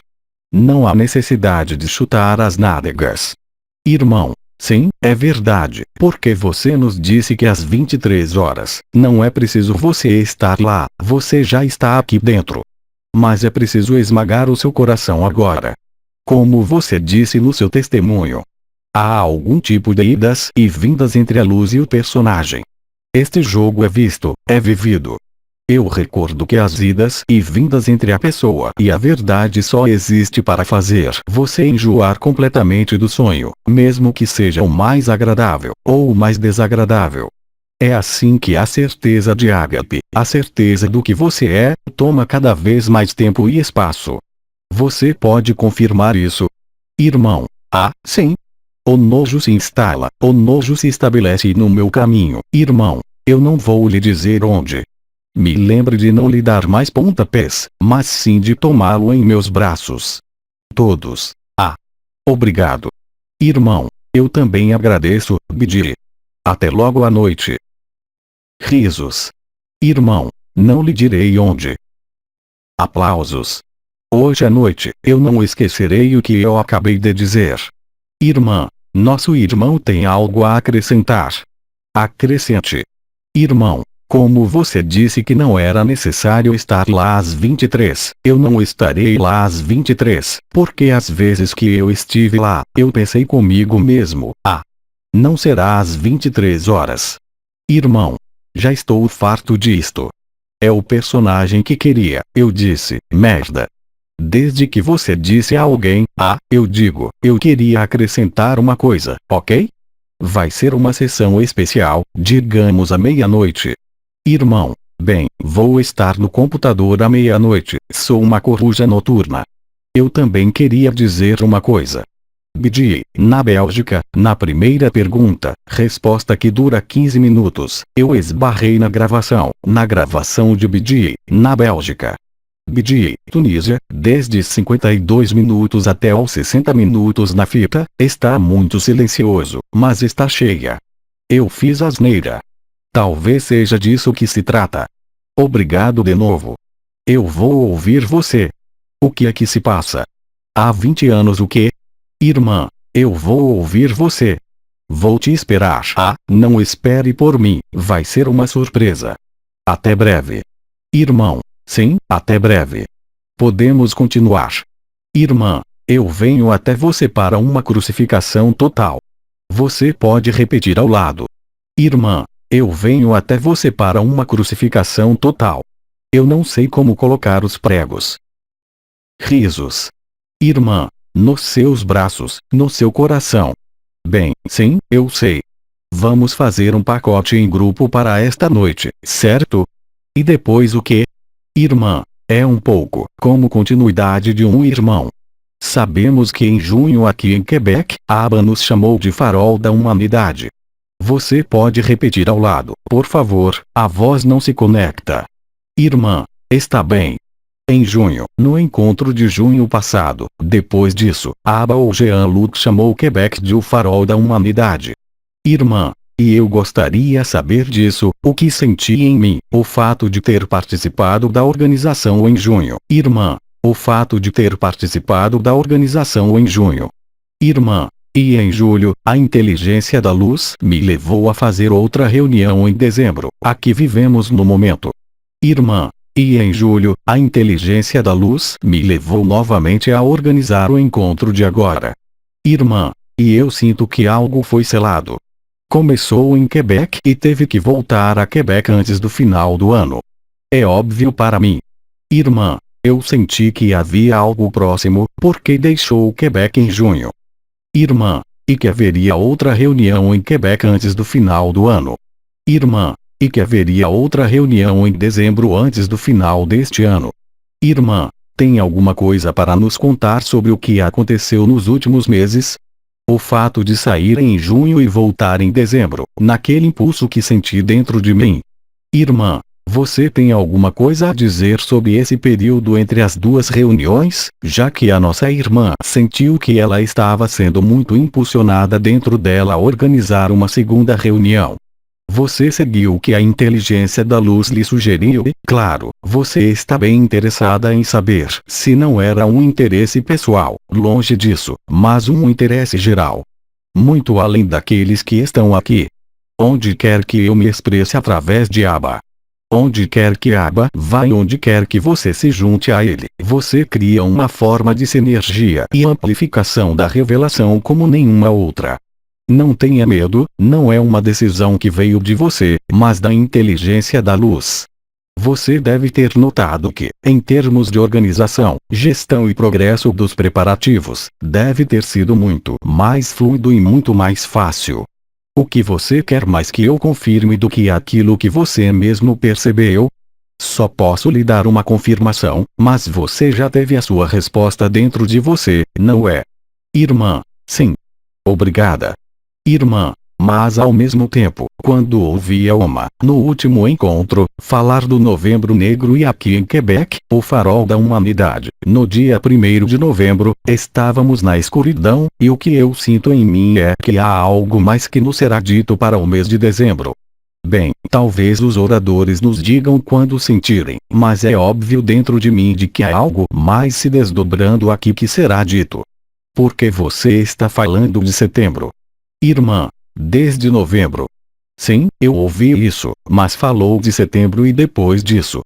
Não há necessidade de chutar as nádegas. Irmão, sim, é verdade, porque você nos disse que às 23 horas, não é preciso você estar lá, você já está aqui dentro. Mas é preciso esmagar o seu coração agora. Como você disse no seu testemunho. Há algum tipo de idas e vindas entre a luz e o personagem. Este jogo é visto, é vivido. Eu recordo que as idas e vindas entre a pessoa e a verdade só existe para fazer você enjoar completamente do sonho, mesmo que seja o mais agradável, ou o mais desagradável. É assim que a certeza de ágape, a certeza do que você é, toma cada vez mais tempo e espaço. Você pode confirmar isso? Irmão, sim. O nojo se instala, o nojo se estabelece no meu caminho, irmão, eu não vou lhe dizer onde. Me lembre de não lhe dar mais pontapés, mas sim de tomá-lo em meus braços. Todos. Obrigado. Irmão, eu também agradeço, Bidi. Até logo à noite. Risos. Irmão, não lhe direi onde. Aplausos. Hoje à noite, eu não esquecerei o que eu acabei de dizer. Irmã, nosso irmão tem algo a acrescentar. Acrescente. Irmão, como você disse que não era necessário estar lá às 23, eu não estarei lá às 23, porque às vezes que eu estive lá, eu pensei comigo mesmo, não será às 23 horas. Irmão, já estou farto disto. É o personagem que queria, eu disse, merda. Desde que você disse a alguém, eu digo, eu queria acrescentar uma coisa, ok? Vai ser uma sessão especial, digamos à meia-noite. Irmão, bem, vou estar no computador à meia-noite, sou uma coruja noturna. Eu também queria dizer uma coisa. Bidi, na Bélgica, na primeira pergunta, resposta que dura 15 minutos, eu esbarrei na gravação de Bidi, na Bélgica. Bidi, Tunísia, desde 52 minutos até aos 60 minutos na fita, está muito silencioso, mas está cheia. Eu fiz asneira. Talvez seja disso que se trata. Obrigado de novo. Eu vou ouvir você. O que é que se passa? Há 20 anos o quê? Irmã, eu vou ouvir você. Vou te esperar. Não espere por mim, vai ser uma surpresa. Até breve. Irmão, sim, até breve. Podemos continuar. Irmã, eu venho até você para uma crucificação total. Você pode repetir ao lado. Irmã, Eu venho até você para uma crucificação total. Eu não sei como colocar os pregos. Risos. Irmã. Nos seus braços, no seu coração. Bem, sim, eu sei. Vamos fazer um pacote em grupo para esta noite, certo? E depois o quê? Irmã. É um pouco como continuidade de um irmão. Sabemos que em junho aqui em Quebec, a aba nos chamou de farol da humanidade. Você pode repetir ao lado, por favor, a voz não se conecta. Irmã. Está bem. Em junho, no encontro de junho passado, depois disso, a aba ou Jean-Luc chamou Quebec de o farol da humanidade. Irmã. E eu gostaria saber disso, o que senti em mim, o fato de ter participado da organização em junho. Irmã. O fato de ter participado da organização em junho. Irmã. E em julho, a inteligência da luz me levou a fazer outra reunião em dezembro, a que vivemos no momento. Irmã. E em julho, a inteligência da luz me levou novamente a organizar o encontro de agora. Irmã. E eu sinto que algo foi selado. Começou em Quebec e teve que voltar a Quebec antes do final do ano. É óbvio para mim. Irmã. Eu senti que havia algo próximo, porque deixou o Quebec em junho. Irmã. E que haveria outra reunião em Quebec antes do final do ano. Irmã. E que haveria outra reunião em dezembro antes do final deste ano. Irmã. Tem alguma coisa para nos contar sobre o que aconteceu nos últimos meses? O fato de sair em junho e voltar em dezembro, naquele impulso que senti dentro de mim. Irmã. Você tem alguma coisa a dizer sobre esse período entre as duas reuniões, já que a nossa irmã sentiu que ela estava sendo muito impulsionada dentro dela a organizar uma segunda reunião? Você seguiu o que a inteligência da luz lhe sugeriu e, claro, você está bem interessada em saber se não era um interesse pessoal, longe disso, mas um interesse geral. Muito além daqueles que estão aqui. Onde quer que eu me expresse através de aba. Onde quer que aba vá e onde quer que você se junte a ele, você cria uma forma de sinergia e amplificação da revelação como nenhuma outra. Não tenha medo, não é uma decisão que veio de você, mas da inteligência da luz. Você deve ter notado que, em termos de organização, gestão e progresso dos preparativos, deve ter sido muito mais fluido e muito mais fácil. O que você quer mais que eu confirme do que aquilo que você mesmo percebeu? Só posso lhe dar uma confirmação, mas você já teve a sua resposta dentro de você, não é? Irmã. Sim. Obrigada. Irmã. Mas ao mesmo tempo, quando ouvi a Oma, no último encontro, falar do Novembro Negro e aqui em Quebec, o farol da humanidade, no dia 1º de novembro, estávamos na escuridão, e o que eu sinto em mim é que há algo mais que nos será dito para o mês de dezembro. Bem, talvez os oradores nos digam quando sentirem, mas é óbvio dentro de mim de que há algo mais se desdobrando aqui que será dito. Porque você está falando de setembro. Irmã. Desde novembro. Sim, eu ouvi isso, mas falou de setembro e depois disso.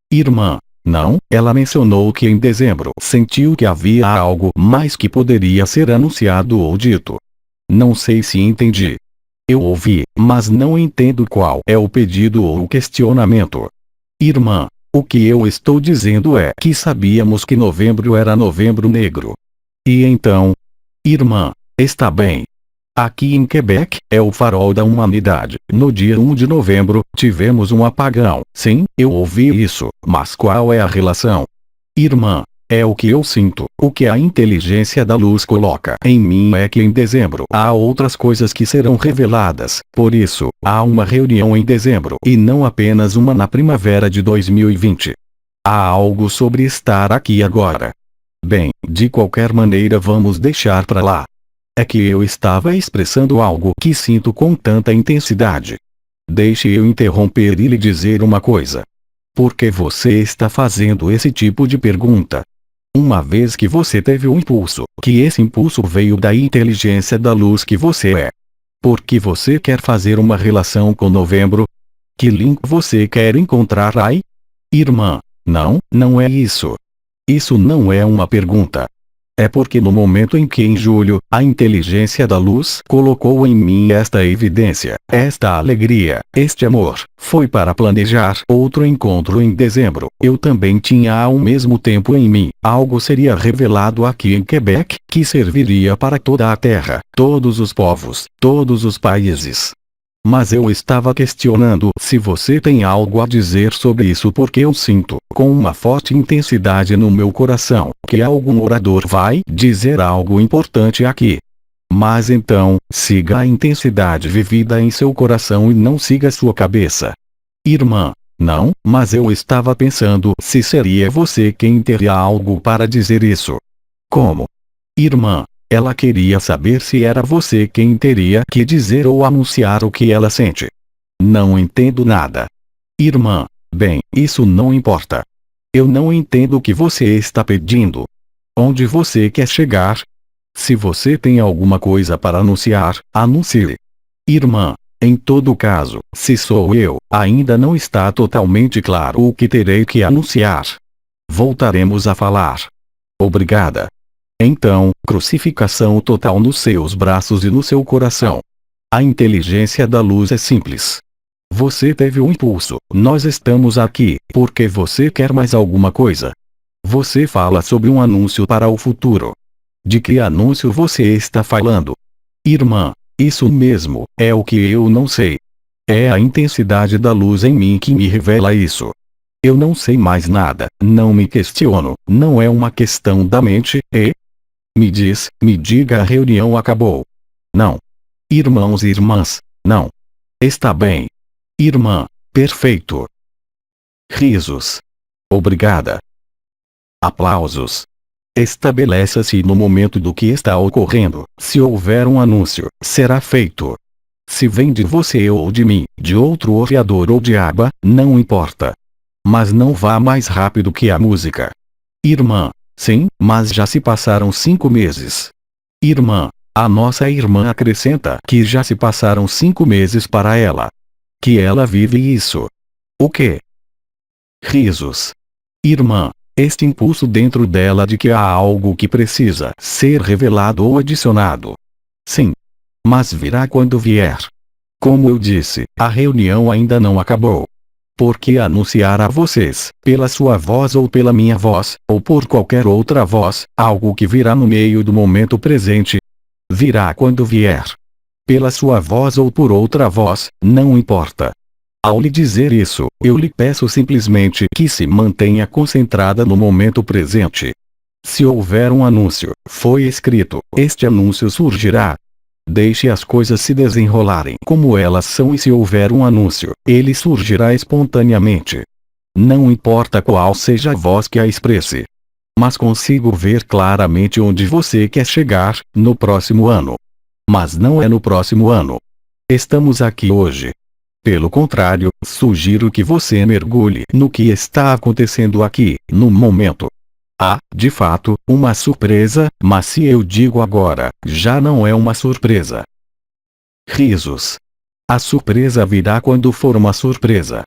Irmã. Não, ela mencionou que em dezembro sentiu que havia algo mais que poderia ser anunciado ou dito. Não sei se entendi. Eu ouvi, mas não entendo qual é o pedido ou o questionamento. Irmã. O que eu estou dizendo é que sabíamos que novembro era Novembro Negro. E então? Irmã. Está bem. Aqui em Quebec, é o farol da humanidade. No dia 1 de novembro, tivemos um apagão. Sim, eu ouvi isso, mas qual é a relação? Irmã. É o que eu sinto. O que a inteligência da luz coloca em mim é que em dezembro há outras coisas que serão reveladas. Por isso, há uma reunião em dezembro e não apenas uma na primavera de 2020. Há algo sobre estar aqui agora. Bem, de qualquer maneira vamos deixar para lá. É que eu estava expressando algo que sinto com tanta intensidade. Deixe eu interromper e lhe dizer uma coisa. Por que você está fazendo esse tipo de pergunta? Uma vez que você teve um impulso, que esse impulso veio da inteligência da luz que você é. Por que você quer fazer uma relação com novembro? Que link você quer encontrar aí? Irmã. Não, não é isso. Isso não é uma pergunta. É porque no momento em que em julho, a inteligência da luz colocou em mim esta evidência, esta alegria, este amor, foi para planejar outro encontro em dezembro. Eu também tinha ao mesmo tempo em mim, algo seria revelado aqui em Quebec, que serviria para toda a terra, todos os povos, todos os países. Mas eu estava questionando se você tem algo a dizer sobre isso, porque eu sinto, com uma forte intensidade no meu coração, que algum orador vai dizer algo importante aqui. Mas então, siga a intensidade vivida em seu coração e não siga sua cabeça. Irmã, não, mas eu estava pensando se seria você quem teria algo para dizer isso. Como? Irmã. Ela queria saber se era você quem teria que dizer ou anunciar o que ela sente. Não entendo nada. Irmã, bem, isso não importa. Eu não entendo o que você está pedindo. Onde você quer chegar? Se você tem alguma coisa para anunciar, anuncie. Irmã, em todo caso, se sou eu, ainda não está totalmente claro o que terei que anunciar. Voltaremos a falar. Obrigada. Então, crucificação total nos seus braços e no seu coração. A inteligência da luz é simples. Você teve um impulso, nós estamos aqui, porque você quer mais alguma coisa. Você fala sobre um anúncio para o futuro. De que anúncio você está falando? Irmã, isso mesmo, é o que eu não sei. É a intensidade da luz em mim que me revela isso. Eu não sei mais nada, não me questiono, não é uma questão da mente, me diga, a reunião acabou. Não. Irmãos e irmãs, não. Está bem. Irmã, perfeito. Risos. Obrigada. Aplausos. Estabeleça-se no momento do que está ocorrendo. Se houver um anúncio, será feito. Se vem de você ou de mim, de outro orador ou de aba, não importa. Mas não vá mais rápido que a música. Irmã. Sim, mas já se passaram 5 meses. Irmã, a nossa irmã acrescenta que já se passaram 5 meses para ela. Que ela vive isso. O quê? Risos. Irmã, este impulso dentro dela de que há algo que precisa ser revelado ou adicionado. Sim. Mas virá quando vier. Como eu disse, a reunião ainda não acabou. Por que anunciar a vocês, pela sua voz ou pela minha voz, ou por qualquer outra voz, algo que virá no meio do momento presente? Virá quando vier. Pela sua voz ou por outra voz, não importa. Ao lhe dizer isso, eu lhe peço simplesmente que se mantenha concentrada no momento presente. Se houver um anúncio, foi escrito, este anúncio surgirá. Deixe as coisas se desenrolarem como elas são, e se houver um anúncio, ele surgirá espontaneamente. Não importa qual seja a voz que a expresse. Mas consigo ver claramente onde você quer chegar, no próximo ano. Mas não é no próximo ano. Estamos aqui hoje. Pelo contrário, sugiro que você mergulhe no que está acontecendo aqui, no momento. Há, de fato, uma surpresa, mas se eu digo agora, já não é uma surpresa. Risos. A surpresa virá quando for uma surpresa.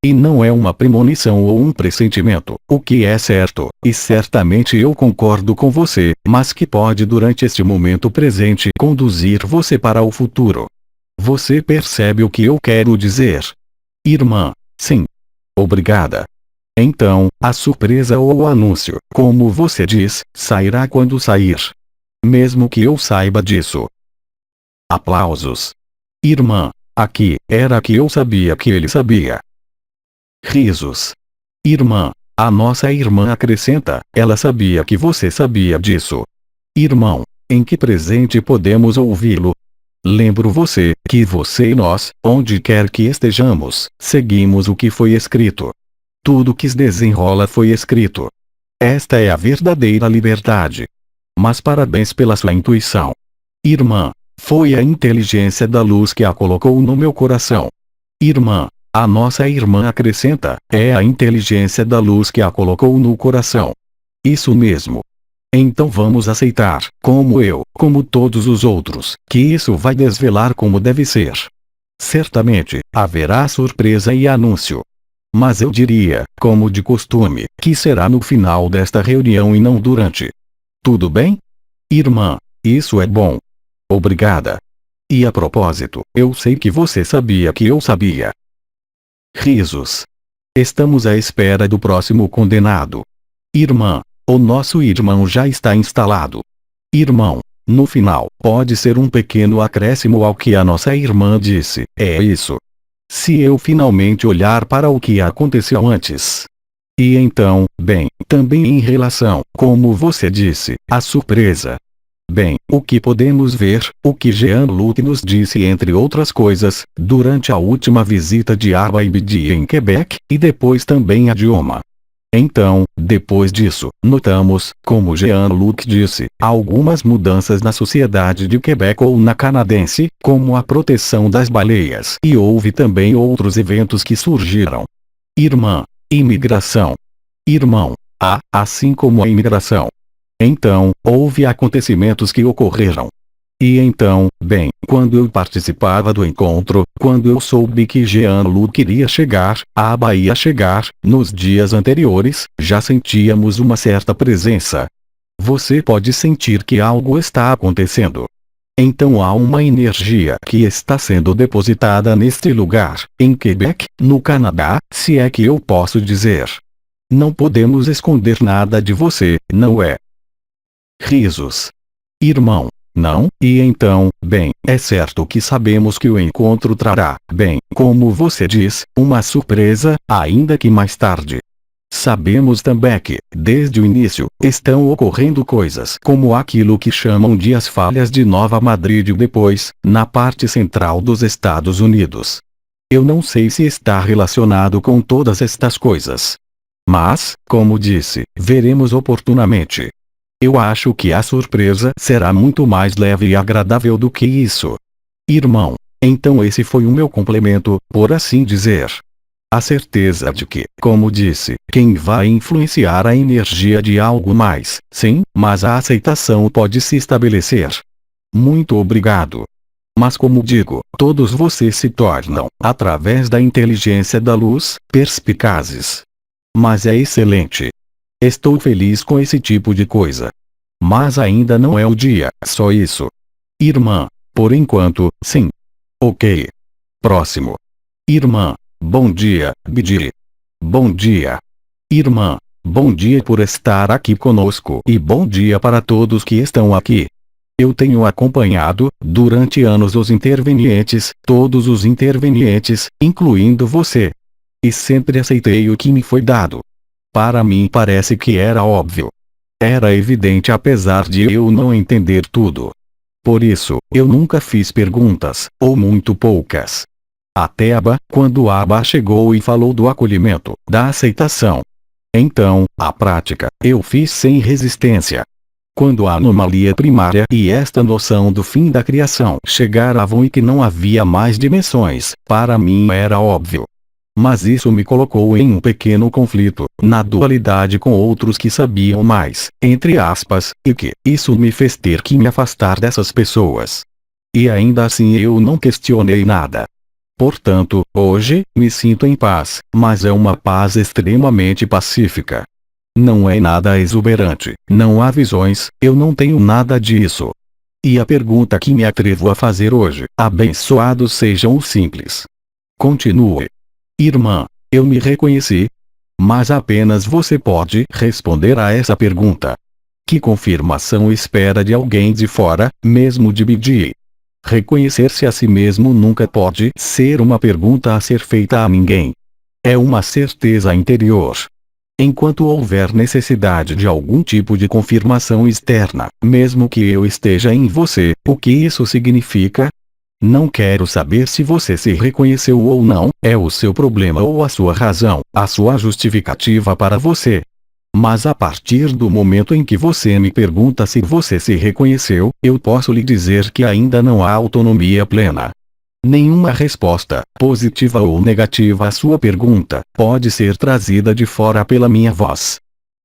E não é uma premonição ou um pressentimento, o que é certo, e certamente eu concordo com você, mas que pode durante este momento presente conduzir você para o futuro. Você percebe o que eu quero dizer? Irmã, sim. Obrigada. Então, a surpresa ou o anúncio, como você diz, sairá quando sair. Mesmo que eu saiba disso. Aplausos. Irmã, aqui, era que eu sabia que ele sabia. Risos. Irmã, a nossa irmã acrescenta, ela sabia que você sabia disso. Irmão, em que presente podemos ouvi-lo? Lembro você, que você e nós, onde quer que estejamos, seguimos o que foi escrito. Tudo que se desenrola foi escrito. Esta é a verdadeira liberdade. Mas parabéns pela sua intuição. Irmã, foi a inteligência da luz que a colocou no meu coração. Irmã, a nossa irmã acrescenta, é a inteligência da luz que a colocou no coração. Isso mesmo. Então vamos aceitar, como eu, como todos os outros, que isso vai desvelar como deve ser. Certamente, haverá surpresa e anúncio. Mas eu diria, como de costume, que será no final desta reunião e não durante. Tudo bem? Irmã, isso é bom. Obrigada. E a propósito, eu sei que você sabia que eu sabia. Risos. Estamos à espera do próximo condenado. Irmã, o nosso irmão já está instalado. Irmão, no final, pode ser um pequeno acréscimo ao que a nossa irmã disse. É isso. Se eu finalmente olhar para o que aconteceu antes. E então, bem, também em relação, como você disse, à surpresa. Bem, o que podemos ver, o que Jean-Luc nos disse entre outras coisas, durante a última visita de Aba e Bidi em Quebec, e depois também a Dioma. Então, depois disso, notamos, como Jean-Luc disse, algumas mudanças na sociedade de Quebec ou na canadense, como a proteção das baleias. E houve também outros eventos que surgiram. Irmã, imigração. Irmão, assim como a imigração. Então, houve acontecimentos que ocorreram. E então, bem, quando eu participava do encontro, quando eu soube que Jean-Luc iria chegar, a Aba ia chegar, nos dias anteriores, já sentíamos uma certa presença. Você pode sentir que algo está acontecendo. Então há uma energia que está sendo depositada neste lugar, em Quebec, no Canadá, se é que eu posso dizer. Não podemos esconder nada de você, não é? Risos. Irmão, não? E então, bem, é certo que sabemos que o encontro trará, bem, como você diz, uma surpresa, ainda que mais tarde. Sabemos também que, desde o início, estão ocorrendo coisas como aquilo que chamam de as falhas de Nova Madrid e depois, na parte central dos Estados Unidos. Eu não sei se está relacionado com todas estas coisas. Mas, como disse, veremos oportunamente. Eu acho que a surpresa será muito mais leve e agradável do que isso. Irmão, então esse foi o meu complemento, por assim dizer. A certeza de que, como disse, quem vai influenciar a energia de algo mais, sim, mas a aceitação pode se estabelecer. Muito obrigado. Mas como digo, todos vocês se tornam, através da inteligência da luz, perspicazes. Mas é excelente. Estou feliz com esse tipo de coisa. Mas ainda não é o dia, só isso. Irmã, por enquanto, sim. Ok. Próximo. Irmã, bom dia, Bidi. Bom dia. Irmã, bom dia por estar aqui conosco e bom dia para todos que estão aqui. Eu tenho acompanhado, durante anos os intervenientes, todos os intervenientes, incluindo você. E sempre aceitei o que me foi dado. Para mim parece que era óbvio. Era evidente apesar de eu não entender tudo. Por isso, eu nunca fiz perguntas, ou muito poucas. Até Aba, quando Aba chegou e falou do acolhimento, da aceitação. Então, a prática, eu fiz sem resistência. Quando a anomalia primária e esta noção do fim da criação chegaram e que não havia mais dimensões, para mim era óbvio. Mas isso me colocou em um pequeno conflito, na dualidade com outros que sabiam mais, entre aspas, e que, isso me fez ter que me afastar dessas pessoas. E ainda assim eu não questionei nada. Portanto, hoje, me sinto em paz, mas é uma paz extremamente pacífica. Não é nada exuberante, não há visões, eu não tenho nada disso. E a pergunta que me atrevo a fazer hoje, abençoados sejam os simples. Continue. Irmã, eu me reconheci? Mas apenas você pode responder a essa pergunta. Que confirmação espera de alguém de fora, mesmo de Bidi? Reconhecer-se a si mesmo nunca pode ser uma pergunta a ser feita a ninguém. É uma certeza interior. Enquanto houver necessidade de algum tipo de confirmação externa, mesmo que eu esteja em você, o que isso significa? Não quero saber se você se reconheceu ou não, é o seu problema ou a sua razão, a sua justificativa para você. Mas a partir do momento em que você me pergunta se você se reconheceu, eu posso lhe dizer que ainda não há autonomia plena. Nenhuma resposta, positiva ou negativa à sua pergunta, pode ser trazida de fora pela minha voz.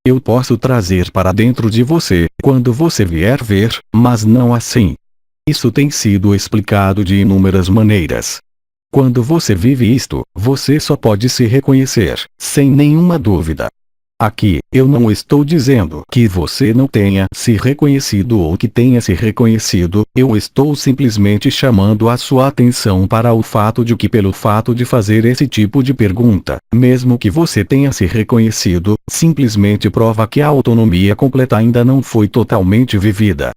Eu posso trazer para dentro de você, quando você vier ver, mas não assim. Isso tem sido explicado de inúmeras maneiras. Quando você vive isto, você só pode se reconhecer, sem nenhuma dúvida. Aqui, eu não estou dizendo que você não tenha se reconhecido ou que tenha se reconhecido, eu estou simplesmente chamando a sua atenção para o fato de que pelo fato de fazer esse tipo de pergunta, mesmo que você tenha se reconhecido, simplesmente prova que a autonomia completa ainda não foi totalmente vivida.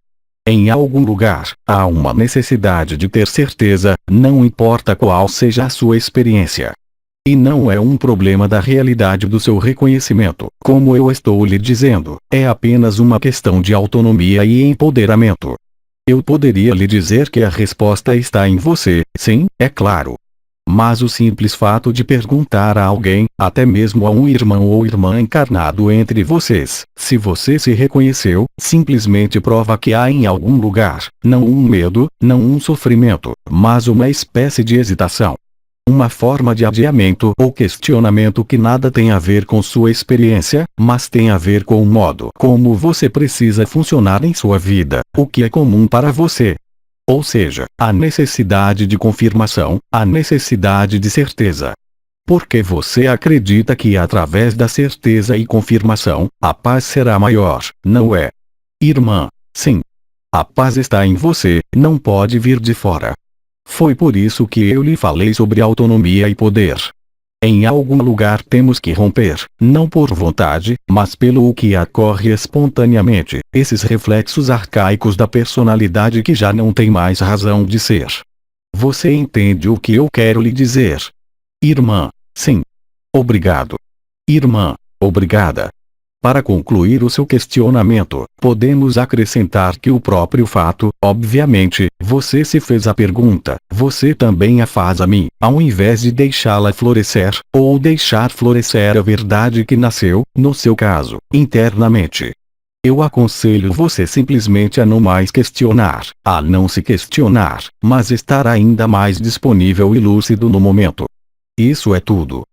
Em algum lugar, há uma necessidade de ter certeza, não importa qual seja a sua experiência. E não é um problema da realidade do seu reconhecimento, como eu estou lhe dizendo, é apenas uma questão de autonomia e empoderamento. Eu poderia lhe dizer que a resposta está em você, sim, é claro. Mas o simples fato de perguntar a alguém, até mesmo a um irmão ou irmã encarnado entre vocês, se você se reconheceu, simplesmente prova que há em algum lugar, não um medo, não um sofrimento, mas uma espécie de hesitação. Uma forma de adiamento ou questionamento que nada tem a ver com sua experiência, mas tem a ver com o modo como você precisa funcionar em sua vida, o que é comum para você. Ou seja, a necessidade de confirmação, a necessidade de certeza. Porque você acredita que através da certeza e confirmação, a paz será maior, não é? Irmã, sim. A paz está em você, não pode vir de fora. Foi por isso que eu lhe falei sobre autonomia e poder. Em algum lugar temos que romper, não por vontade, mas pelo que ocorre espontaneamente, esses reflexos arcaicos da personalidade que já não tem mais razão de ser. Você entende o que eu quero lhe dizer? Irmã, sim. Obrigado. Irmã, obrigada. Para concluir o seu questionamento, podemos acrescentar que o próprio fato, obviamente, você se fez a pergunta, você também a faz a mim, ao invés de deixá-la florescer, ou deixar florescer a verdade que nasceu, no seu caso, internamente. Eu aconselho você simplesmente a não mais questionar, a não se questionar, mas estar ainda mais disponível e lúcido no momento. Isso é tudo.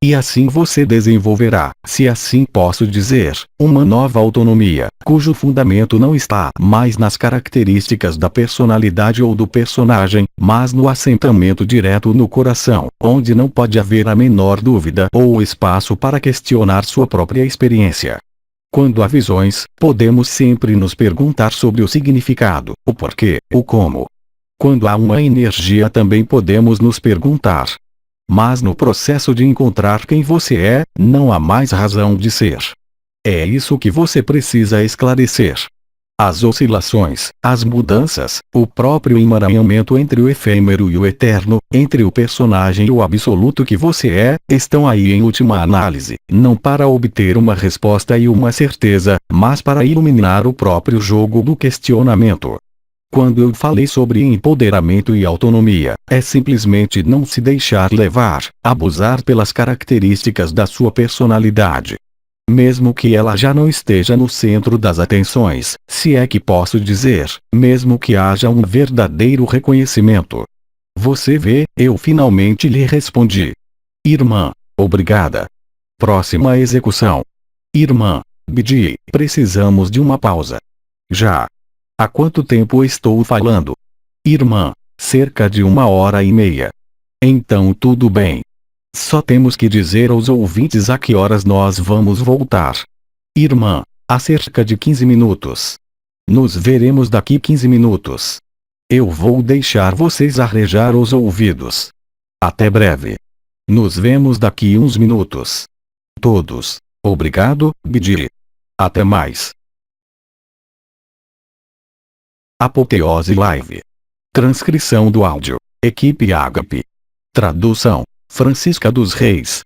E assim você desenvolverá, se assim posso dizer, uma nova autonomia, cujo fundamento não está mais nas características da personalidade ou do personagem, mas no assentamento direto no coração, onde não pode haver a menor dúvida ou espaço para questionar sua própria experiência. Quando há visões, podemos sempre nos perguntar sobre o significado, o porquê, o como. Quando há uma energia também podemos nos perguntar. Mas no processo de encontrar quem você é, não há mais razão de ser. É isso que você precisa esclarecer. As oscilações, as mudanças, o próprio emaranhamento entre o efêmero e o eterno, entre o personagem e o absoluto que você é, estão aí em última análise, não para obter uma resposta e uma certeza, mas para iluminar o próprio jogo do questionamento. Quando eu falei sobre empoderamento e autonomia, é simplesmente não se deixar levar, abusar pelas características da sua personalidade. Mesmo que ela já não esteja no centro das atenções, se é que posso dizer, mesmo que haja um verdadeiro reconhecimento. Você vê, eu finalmente lhe respondi. Irmã, obrigada. Próxima execução. Irmã, Bidi, precisamos de uma pausa. Já. Há quanto tempo estou falando? Irmã, cerca de 1h30. Então tudo bem. Só temos que dizer aos ouvintes a que horas nós vamos voltar. Irmã, há cerca de 15 minutos. Nos veremos daqui 15 minutos. Eu vou deixar vocês arrejar os ouvidos. Até breve. Nos vemos daqui uns minutos. Todos. Obrigado, Bidi. Até mais. Apoteose Live. Transcrição do áudio. Equipe Ágape. Tradução: Francisca dos Reis.